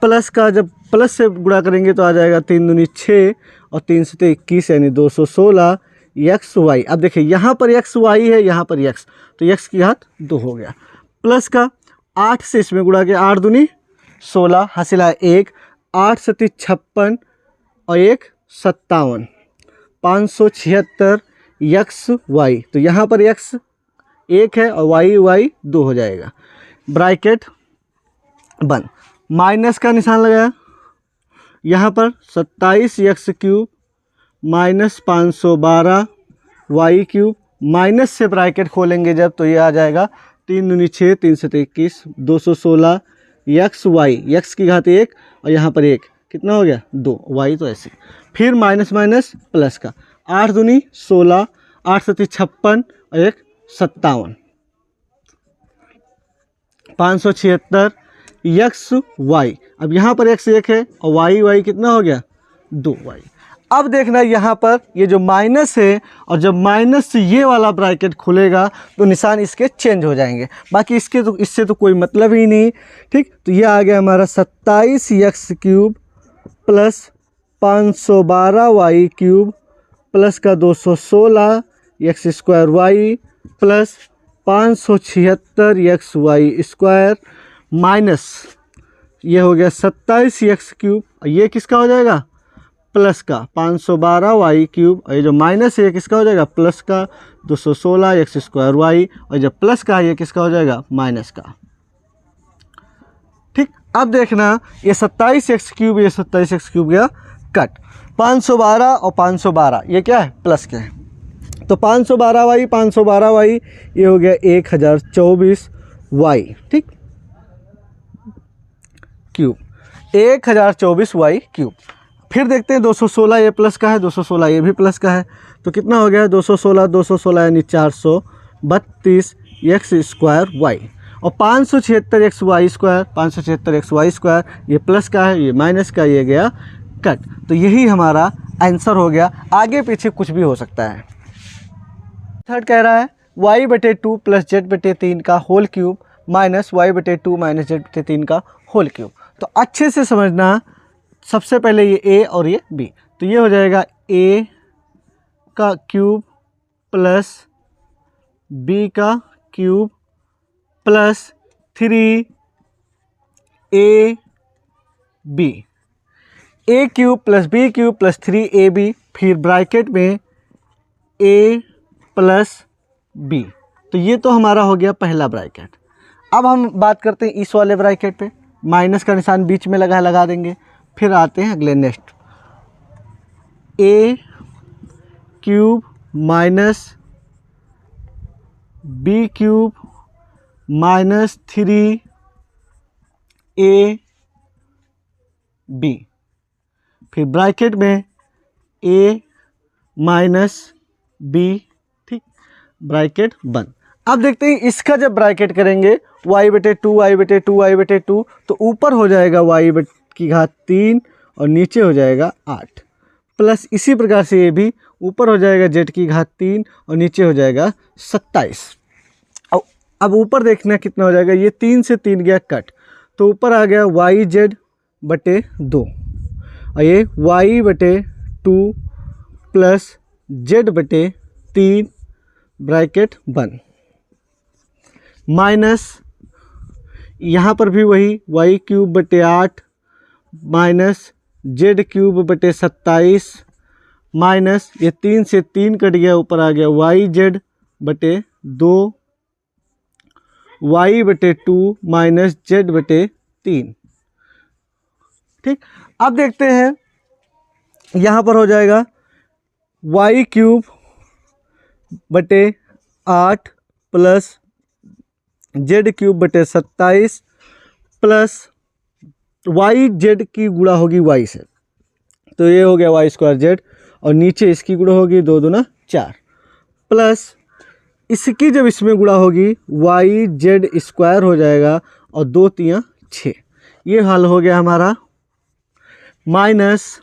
प्लस का, जब प्लस से गुणा करेंगे तो आ जाएगा 3 दूनी 6 और 3 से 21 यानी 216 एक्स वाई। अब देखिए यहाँ पर एक्स वाई है, यहाँ पर एक्स, तो एक्स की घात 2 हो गया, प्लस का 8 से इसमें गुणा किया, 8 दूनी 16, हासिल है 1, 8 सती 56 और 1 57, 576 एक्स वाई। तो यहाँ पर एक्स 1 है और वाई 2 हो जाएगा। ब्रैकेट बंद, माइनस का निशान लगाया, यहाँ पर 27 x cube minus 512 y cube, minus से ब्रैकेट खोलेंगे जब तो ये आ जाएगा 3 दूनी 6, 3 से 21, 216 एक्स वाई, एक्स की घात 1 और यहाँ पर 1 कितना हो गया 2, वाई तो ऐसे। फिर माइनस माइनस प्लस का, 8 दूनी 16, 8 सती 56 और 1 57, 576 एक्स वाई। अब यहाँ पर एक्स 1 है और वाई कितना हो गया 2 वाई। अब देखना यहाँ पर ये जो माइनस है और जब माइनस से ये वाला ब्रैकेट खुलेगा तो निशान इसके चेंज हो जाएंगे, बाकी इससे तो कोई मतलब ही नहीं। ठीक, तो ये आ गया हमारा 27 x cube plus 512 y cube plus का 216 x square y plus 576 x y square minus ये हो गया 27 एक्स क्यूब, ये किसका हो जाएगा प्लस का 512 वाई क्यूब, और ये जो माइनस है ये किसका हो जाएगा प्लस का 216 एक्स स्क्वायर वाई, और जब प्लस का ये किसका हो जाएगा माइनस का। ठीक, अब देखना ये 27 एक्स क्यूब ये 27 एक्स क्यूब गया कट, 512 और 512 ये क्या है प्लस के है, तो 512 वाई ये हो गया 1024 वाई, ठीक क्यूब, 1024 वाई क्यूब। फिर देखते हैं 216 ये प्लस का है, 216 ये भी प्लस का है, तो कितना हो गया 216 यानी 432 एक्स स्क्वायर वाई, और 576 x y square, 576 x y square ये प्लस का है ये माइनस का, ये गया कट। तो यही हमारा आंसर हो गया, आगे पीछे कुछ भी हो सकता है। थर्ड कह रहा है y/2 प्लस z/3 का whole cube minus y/2 minus z/3 का होल क्यूब। तो अच्छे से समझना, सबसे पहले ये a और ये b, तो ये हो जाएगा a का क्यूब प्लस b का cube plus 3ab, a cube plus b cube plus 3ab, फिर ब्रैकेट में a प्लस b। तो ये तो हमारा हो गया पहला ब्रैकेट। अब हम बात करते हैं इस वाले ब्रैकेट पे, माइनस का निशान बीच में लगा देंगे। फिर आते हैं अगले next, a cube minus b cube minus 3ab, फिर ब्रैकेट में a माइनस b, ठीक, ब्रैकेट बंद। अब देखते हैं इसका जब ब्रैकेट करेंगे y/2 तो ऊपर हो जाएगा y की घात 3 और नीचे हो जाएगा 8, प्लस इसी प्रकार से ये भी ऊपर हो जाएगा z की घात 3 और नीचे हो जाएगा 27। अब ऊपर देखना कितना हो जाएगा, ये 3 से 3 गया कट, तो ऊपर आ गया yz/2 और ये y/2 प्लस z/3 ब्रैकेट बंद, माइनस यहाँ पर भी वही y/8 माइनस z/27 माइनस ये 3 से 3 कट गया, ऊपर आ गया yz/2 y/2 माइनस z/3, ठीक। अब देखते हैं यहाँ पर हो जाएगा y/8 plus z/27 plus yz की गुणा होगी y से, तो ये हो गया y स्क्वायर z, और नीचे इसकी गुणा होगी 2 दूना 4 प्लस इसकी जब इसमें गुणा होगी yz स्क्वायर हो जाएगा और 2 3 6, ये हल हो गया हमारा। माइनस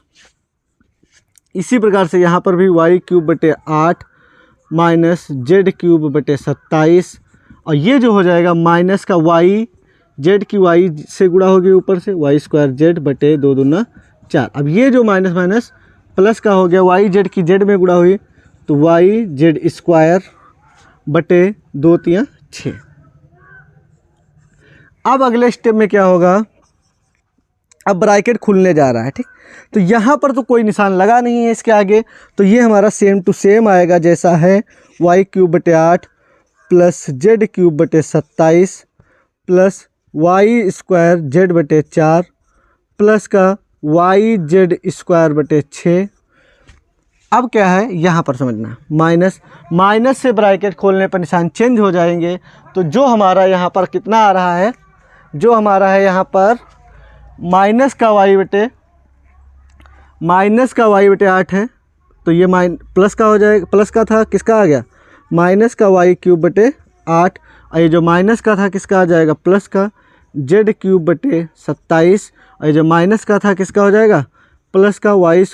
इसी प्रकार से यहाँ पर भी y/8 माइनस z/27, और ये जो हो जाएगा माइनस का z की y से गुणा होगी ऊपर से y स्क्वायर z/2 दूना 4। अब ये जो माइनस माइनस प्लस का हो गया yz की z में गुणा हुई तो yz स्क्वायर बटे 2 3 6। अब अगले स्टेप में क्या होगा, अब ब्रैकेट खुलने जा रहा है, ठीक। तो यहाँ पर तो कोई निशान लगा नहीं है इसके आगे, तो ये हमारा सेम टू सेम आएगा जैसा है, y³ / 8 plus z³ / 27 plus y² z/4 plus का yz² / 6। अब क्या है यहाँ पर समझना, माइनस से ब्रैकेट खोलने पर निशान चेंज हो जाएंगे। तो जो हमारा यहाँ पर कितना आ रहा है, जो हमारा है यहाँ पर माइनस का y/8 है, तो ये प्लस का हो जाएगा, प्लस का था किसका आ गया, माइनस का y³ / 8, और ये जो माइनस का था किसका आ जाएगा, प्लस का z³ / 27, और ये जो माइनस का था किसका हो जाएगा, प्लस का y²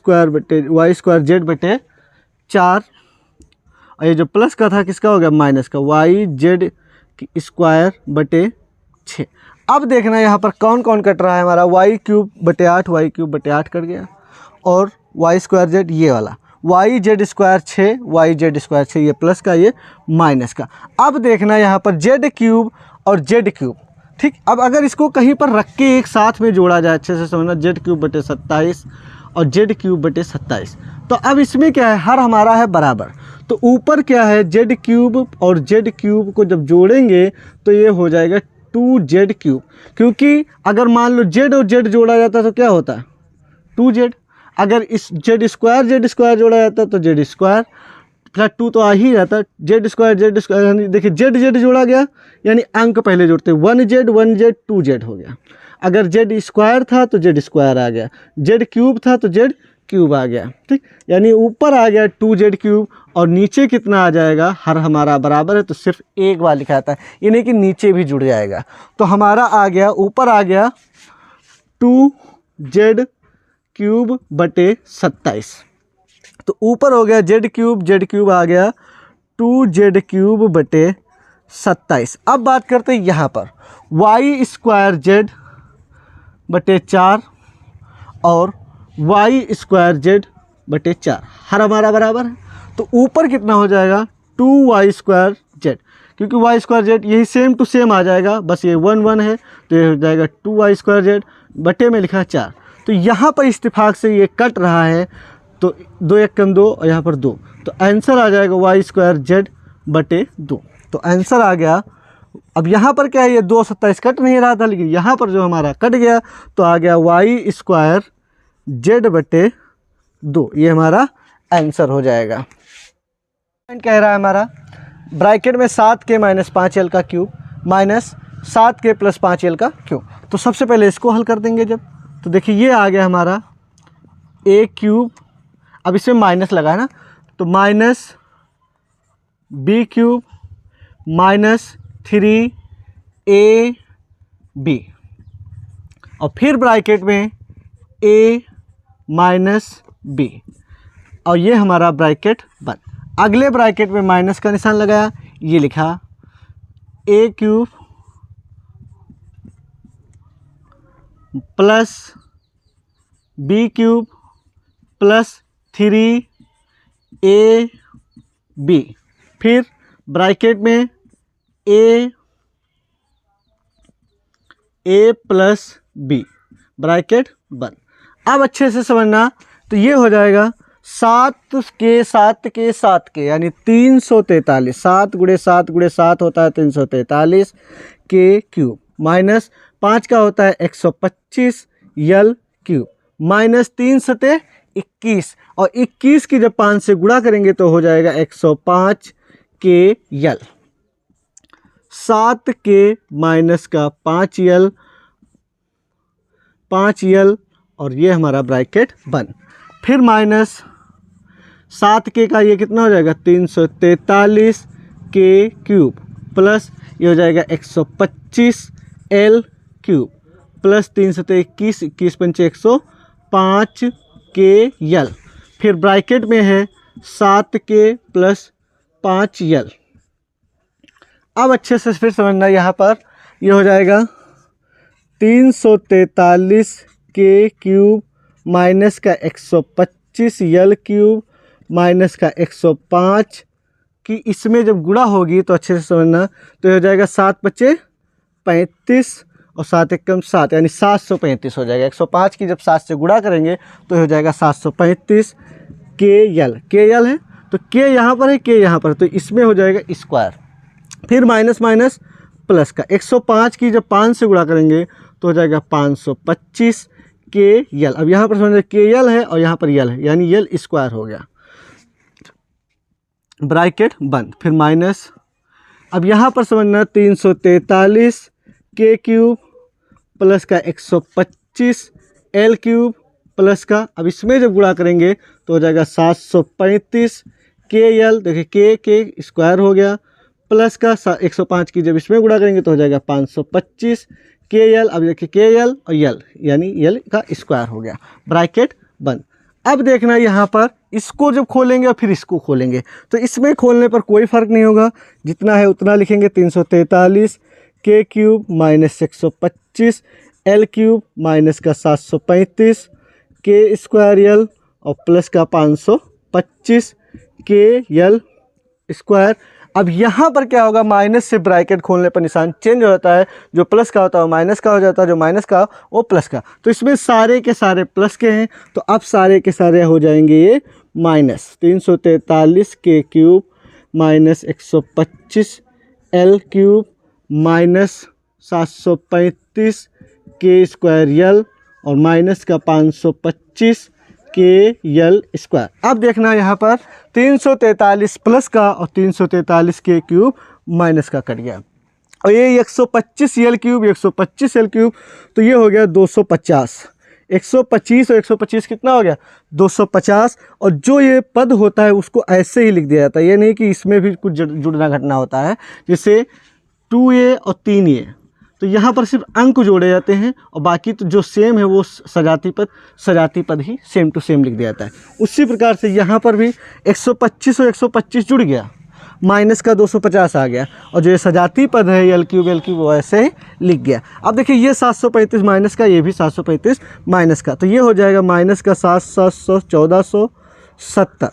z/4, और ये जो प्लस का था किसका हो गया, माइनस का yz² / 6। अब देखना यहाँ पर कौन कौन कट रहा है, हमारा y³ / 8 y³ / 8 कट गया, और y² z ये वाला yz² 6 yz² 6, ये प्लस का ये माइनस का। अब देखना यहाँ पर z³ और z³, ठीक। अब अगर इसको कहीं पर रख के एक साथ में जोड़ा जाए, अच्छे से समझना, z³ / 27 और z³ / 27, तो अब इसमें क्या है, हर हमारा है बराबर, तो ऊपर क्या है z³ और z³ को जब जोड़ेंगे तो ये हो जाएगा 2z³, क्योंकि अगर मान लो z और z जोड़ा जाता तो क्या होता है 2z, अगर इस z² जोड़ा जाता तो z² प्लस 2 तो आ ही जाता, z² यानी देखिए z जोड़ा गया, यानी अंक पहले जोड़ते, 1z 2z हो गया। अगर z² था तो z² आ गया, z³ था तो z³ आ गया, ठीक। यानी ऊपर आ गया 2z³ और नीचे कितना आ जाएगा, हर हमारा बराबर है तो सिर्फ एक बार लिखा जाता है, यानी कि नीचे भी जुड़ जाएगा। तो हमारा आ गया, ऊपर आ गया 2z³ / 27, तो / हो गया z³ आ गया 2z³ / 27। अब बात करते हैं यहाँ पर y² z / 4 और y² z / 4, हर हमारा बराबर है, तो ऊपर कितना हो जाएगा 2y² z, क्योंकि y² z यही सेम टू सेम आ जाएगा, बस ये 1 1 है तो ये हो जाएगा 2y² z बटे में लिखा 4। तो यहाँ पर इत्तेफाक से ये कट रहा है, तो 2 1 कम 2 और यहाँ पर 2, तो आंसर आ जाएगा y² z / 2। तो आंसर आ गया। अब यहाँ पर क्या है, ये 2 27 कट नहीं रहा था, लेकिन यहाँ पर जो हमारा कट गया तो आ गया y² z / 2, ये हमारा आंसर हो जाएगा। कह रहा है हमारा ब्रैकेट में 7k - 5l का क्यूब माइनस 7k + 5l का क्यूब। तो सबसे पहले इसको हल कर देंगे जब, तो देखिए ये आ गया हमारा a³, अब इसमें माइनस लगा है ना, तो माइनस b³ माइनस 3ab, और फिर ब्रैकेट में a माइनस b, और ये हमारा ब्रैकेट बंद। अगले ब्रैकेट में माइनस का निशान लगाया, ये लिखा a³ plus b³ plus 3ab, फिर ब्रैकेट में a प्लस b, ब्रैकेट बंद। अब अच्छे से समझना, तो ये हो जाएगा 7 यानी 343, 7 × 7 × 7 होता है 343 के क्यूब, माइनस 5 का होता है 125 यल क्यूब, माइनस 3 सते 21, और 21 की जब 5 से गुणा करेंगे तो हो जाएगा 105 के यल, 7 के माइनस का 5 यल, और ये हमारा ब्रैकेट बंद। फिर माइनस 7 के का ये कितना हो जाएगा 343 के क्यूब, प्लस ये हो जाएगा 125 एल क्यूब, प्लस 3 सते 21, 21 पंचे 105 के यल, फिर ब्रैकेट में है 7 के प्लस 5 यल। अब अच्छे से फिर समझना, यहाँ पर ये हो जाएगा 343 के क्यूब माइनस का 125 यल क्यूब माइनस का 105 की, इसमें जब गुणा होगी तो अच्छे से समझना, तो हो जाएगा 7 × 5 = 35 और 7 एकम 7 यानी 735 हो जाएगा। 105 की जब 7 से गुणा करेंगे तो हो जाएगा 735 के यल है, तो के यहाँ पर है, के यहाँ पर, तो इसमें हो जाएगा स्क्वायर। फिर माइनस माइनस प्लस का 105 की जब 5 से गुणा करेंगे तो हो जाएगा 525 के यल। अब यहाँ पर समझ के यल है और यहाँ पर यल है, यानी यल स्क्वायर हो गया, ब्रैकेट बंद। फिर माइनस, अब यहाँ पर समझना 343 के क्यूब प्लस का 125 एल क्यूब प्लस का, अब इसमें जब गुणा करेंगे तो हो जाएगा 735 के यल, देखिए के स्क्वायर हो गया, प्लस का 105 की जब इसमें गुणा करेंगे तो हो जाएगा 525 के यल। अब देखिए के यल और यल यानी यल का स्क्वायर हो गया, ब्रैकेट बंद। अब देखना यहाँ पर इसको जब खोलेंगे और फिर इसको खोलेंगे तो इसमें खोलने पर कोई फ़र्क नहीं होगा, जितना है उतना लिखेंगे। 343 के cube minus 125 L cube minus का 735 के स्क्वायर यल और प्लस का 525 के यल स्क्वायर। अब यहाँ पर क्या होगा, माइनस से ब्रैकेट खोलने पर निशान चेंज हो जाता है, जो प्लस का होता है वो माइनस का हो जाता है, जो माइनस का वो प्लस का। तो इसमें सारे के सारे प्लस के हैं, तो अब सारे के सारे हो जाएंगे ये माइनस। 343 के cube minus 125 L cube minus 735 के स्क्वायर यल और माइनस का 525 के यल स्क्वायर। अब देखना यहाँ पर 343 प्लस का और 343 के क्यूब माइनस का कट गया, और ये 125 यल क्यूब 125 यल क्यूब, तो ये हो गया 250। 125 और 125 कितना हो गया, 250। और जो ये पद होता है उसको ऐसे ही लिख दिया जाता है, ये नहीं कि इसमें भी कुछ जुड़ना घटना होता है, जैसे 2a और 3a, तो यहाँ पर सिर्फ अंक जोड़े जाते हैं और बाकी तो जो सेम है वो सजाती पद ही सेम टू सेम लिख दिया जाता है। उसी प्रकार से यहाँ पर भी 125 और 125 जुड़ गया, माइनस का 250 आ गया, और जो ये सजाती पद है एल क्यूब वो ऐसे ही लिख गया। अब देखिए ये 735 माइनस का, ये भी 735 माइनस का, तो ये हो जाएगा माइनस का 700 1470।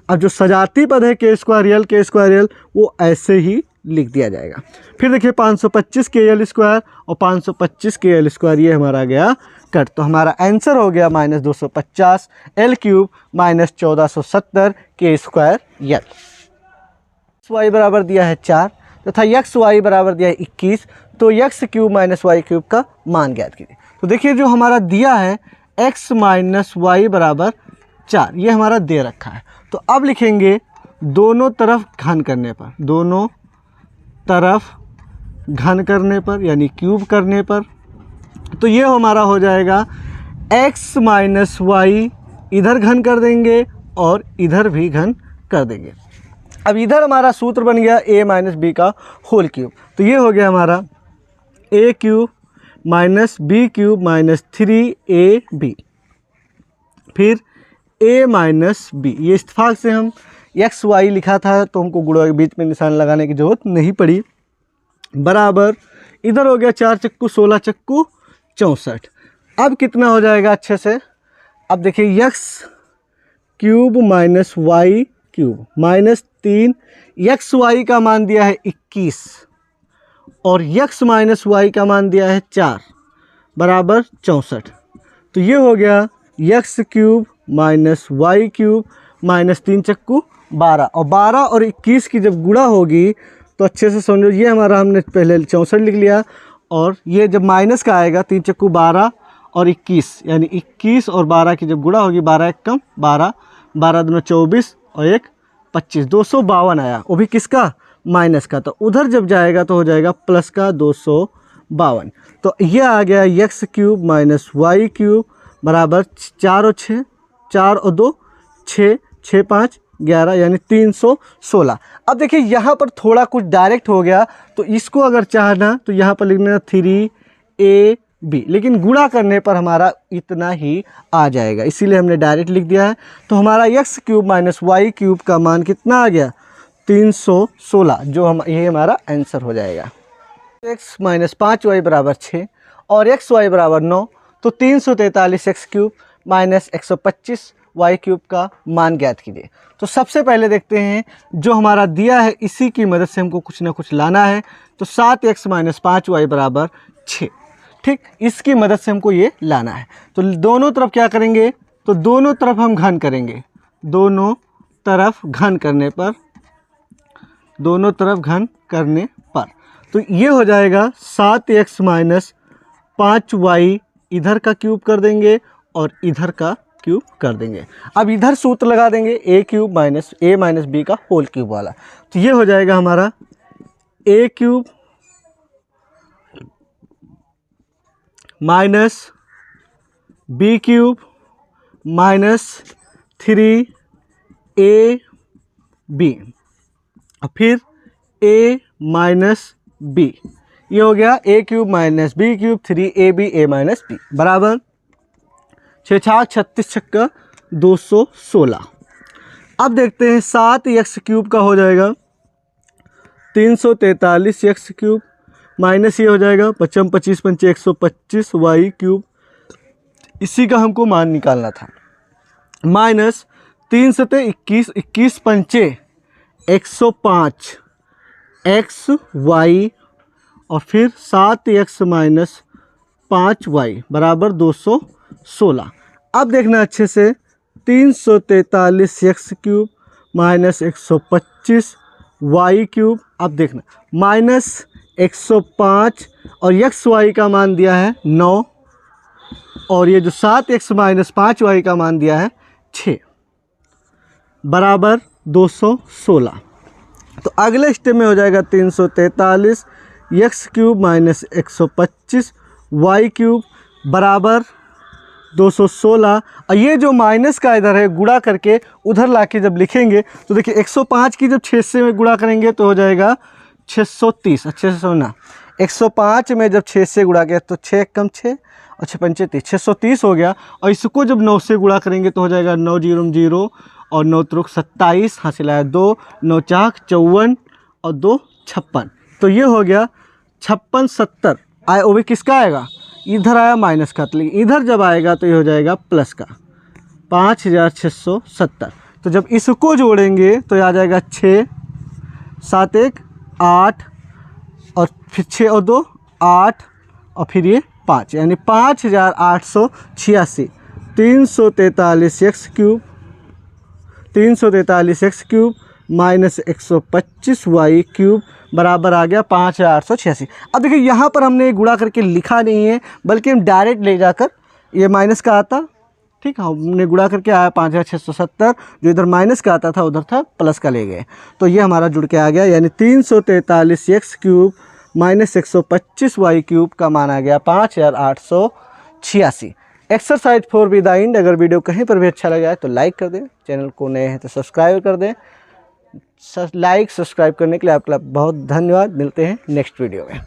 अब जो सजाती पद है के स्क्वायर यल वो ऐसे ही लिख दिया जाएगा। फिर देखिए 525 के यल स्क्वायर और 525 के यल स्क्वायर, ये हमारा आ गया कट, तो हमारा आंसर हो गया माइनस 250 एल क्यूब माइनस 1470 के स्क्वायर यल। वाई बराबर दिया है 4 तथा यक्स वाई बराबर दिया है 21, तो x cube minus y cube का मान ज्ञात कीजिए। तो देखिए जो हमारा दिया है एक्स माइनस वाई बराबर 4, ये हमारा दे रखा है, तो अब लिखेंगे दोनों तरफ घन करने पर, दोनों तरफ घन करने पर यानी क्यूब करने पर, तो ये हमारा हो जाएगा x माइनस वाई, इधर घन कर देंगे और इधर भी घन कर देंगे। अब इधर हमारा सूत्र बन गया a माइनस बी का होल क्यूब, तो ये हो गया हमारा a cube minus b cube minus 3ab, फिर a माइनस बी, ये इत्तेफाक से हम एक्स वाई लिखा था तो हमको गुणा के बीच में निशान लगाने की जरूरत नहीं पड़ी, बराबर इधर हो गया 4 चक्कू 16 चक्कू 64। अब कितना हो जाएगा अच्छे से, अब देखिए x cube minus y cube minus 3, x y का मान दिया है 21 और एक्स माइनस वाई का मान दिया है 4 बराबर 64, तो ये हो गया x cube minus y cube minus 3 चक्कू 12, और 12 और 21 की जब गुणा होगी तो अच्छे से समझो, ये हमारा हमने पहले 64 लिख लिया, और ये जब माइनस का आएगा 3 चक्कू 12 और 21 यानी 21 और 12 की जब गुणा होगी 12 एक कम 12, 12 दूना 24 और 1 25, 252 आया, वो भी किसका, माइनस का, तो उधर जब जाएगा तो हो जाएगा प्लस का 252। तो ये आ गया x cube minus y cube बराबर 4 और 6, 4 और 2 6, 6 5 11 यानी 316। अब देखिए यहाँ पर थोड़ा कुछ डायरेक्ट हो गया, तो इसको अगर चाहना तो यहाँ पर लिखना 3ab, लेकिन गुणा करने पर हमारा इतना ही आ जाएगा, इसीलिए हमने डायरेक्ट लिख दिया है। तो हमारा x cube minus y cube का मान कितना आ गया, 316, जो हम ये हमारा आंसर हो जाएगा। एक्स माइनस 5y बराबर 6 और एक्स वाई बराबर 9, तो 343 x cube minus 125 y cube का मान ज्ञात कीजिए। तो सबसे पहले देखते हैं जो हमारा दिया है इसी की मदद से हमको कुछ ना कुछ लाना है। तो 7x माइनस 5y बराबर 6, ठीक, इसकी मदद से हमको ये लाना है। तो दोनों तरफ क्या करेंगे, तो दोनों तरफ हम घन करेंगे, दोनों तरफ घन करने पर, दोनों तरफ घन करने पर तो ये हो जाएगा 7x माइनस 5y, इधर का क्यूब कर देंगे और इधर का क्यूब कर देंगे। अब इधर सूत्र लगा देंगे a cube minus a minus b का होल क्यूब वाला। तो ये हो जाएगा हमारा a cube minus b cube minus 3ab और फिर a माइनस बी, ये हो गया a cube minus b cube 3ab a minus b बराबर 6 छाक 36 छक्का 216। अब देखते हैं 7x क्यूब का हो जाएगा 343x क्यूब माइनस ये हो जाएगा 55 25 पंचे 125 y क्यूब, इसी का हमको मान निकालना था, माइनस 3 सते 21 21 पंचे 105 x y और फिर 7x माइनस 5y बराबर 216। अब देखना अच्छे से 343x cube minus 125 y cube, अब देखना माइनस 105 और x y का मान दिया है 9 और ये जो 7x माइनस 5y का मान दिया है 6 बराबर 216। तो अगले स्टेप में हो जाएगा 343 x cube minus 125 y cube बराबर 216। और ये जो माइनस का इधर है गुणा करके उधर लाके जब लिखेंगे तो देखिए 105 की जब 6 से में गुणा करेंगे तो हो जाएगा 630। अच्छे से सुनना, 105 में जब 6 से गुणा किया तो 6 कम 6 और 6 पंचे 30, 630 हो गया। और इसको जब 9 से गुणा करेंगे तो हो जाएगा 9 0 0 और 9 त्रुक 27, हासिल आया 2, 9 चाक 54 और 2 56। तो ये हो गया 56 70 आए, वो भी किसका आएगा, इधर आया माइनस का, लेकिन इधर जब आएगा तो ये हो जाएगा प्लस का 5670। तो जब इसको जोड़ेंगे तो ये आ जाएगा 6 7 1 8 और फिर 6 और 2 8 और फिर ये 5 यानी 5886। 343x cube 343x cube minus 125y cube बराबर आ गया 5886। अब देखिए यहाँ पर हमने गुणा करके लिखा नहीं है बल्कि हम डायरेक्ट ले जाकर, ये माइनस का आता, ठीक है, हमने गुणा करके आया 5670, जो इधर माइनस का आता था उधर था प्लस का ले गए, तो ये हमारा जुड़ के आ गया, यानी 343x cube minus 125y cube का मान आ गया 5886। Exercise 4B the end. अगर वीडियो कहीं पर भी अच्छा लगा है तो लाइक कर दें, चैनल को नए हैं तो सब्सक्राइब कर दें। लाइक सब्सक्राइब करने के लिए आपका बहुत धन्यवाद। मिलते हैं नेक्स्ट वीडियो में।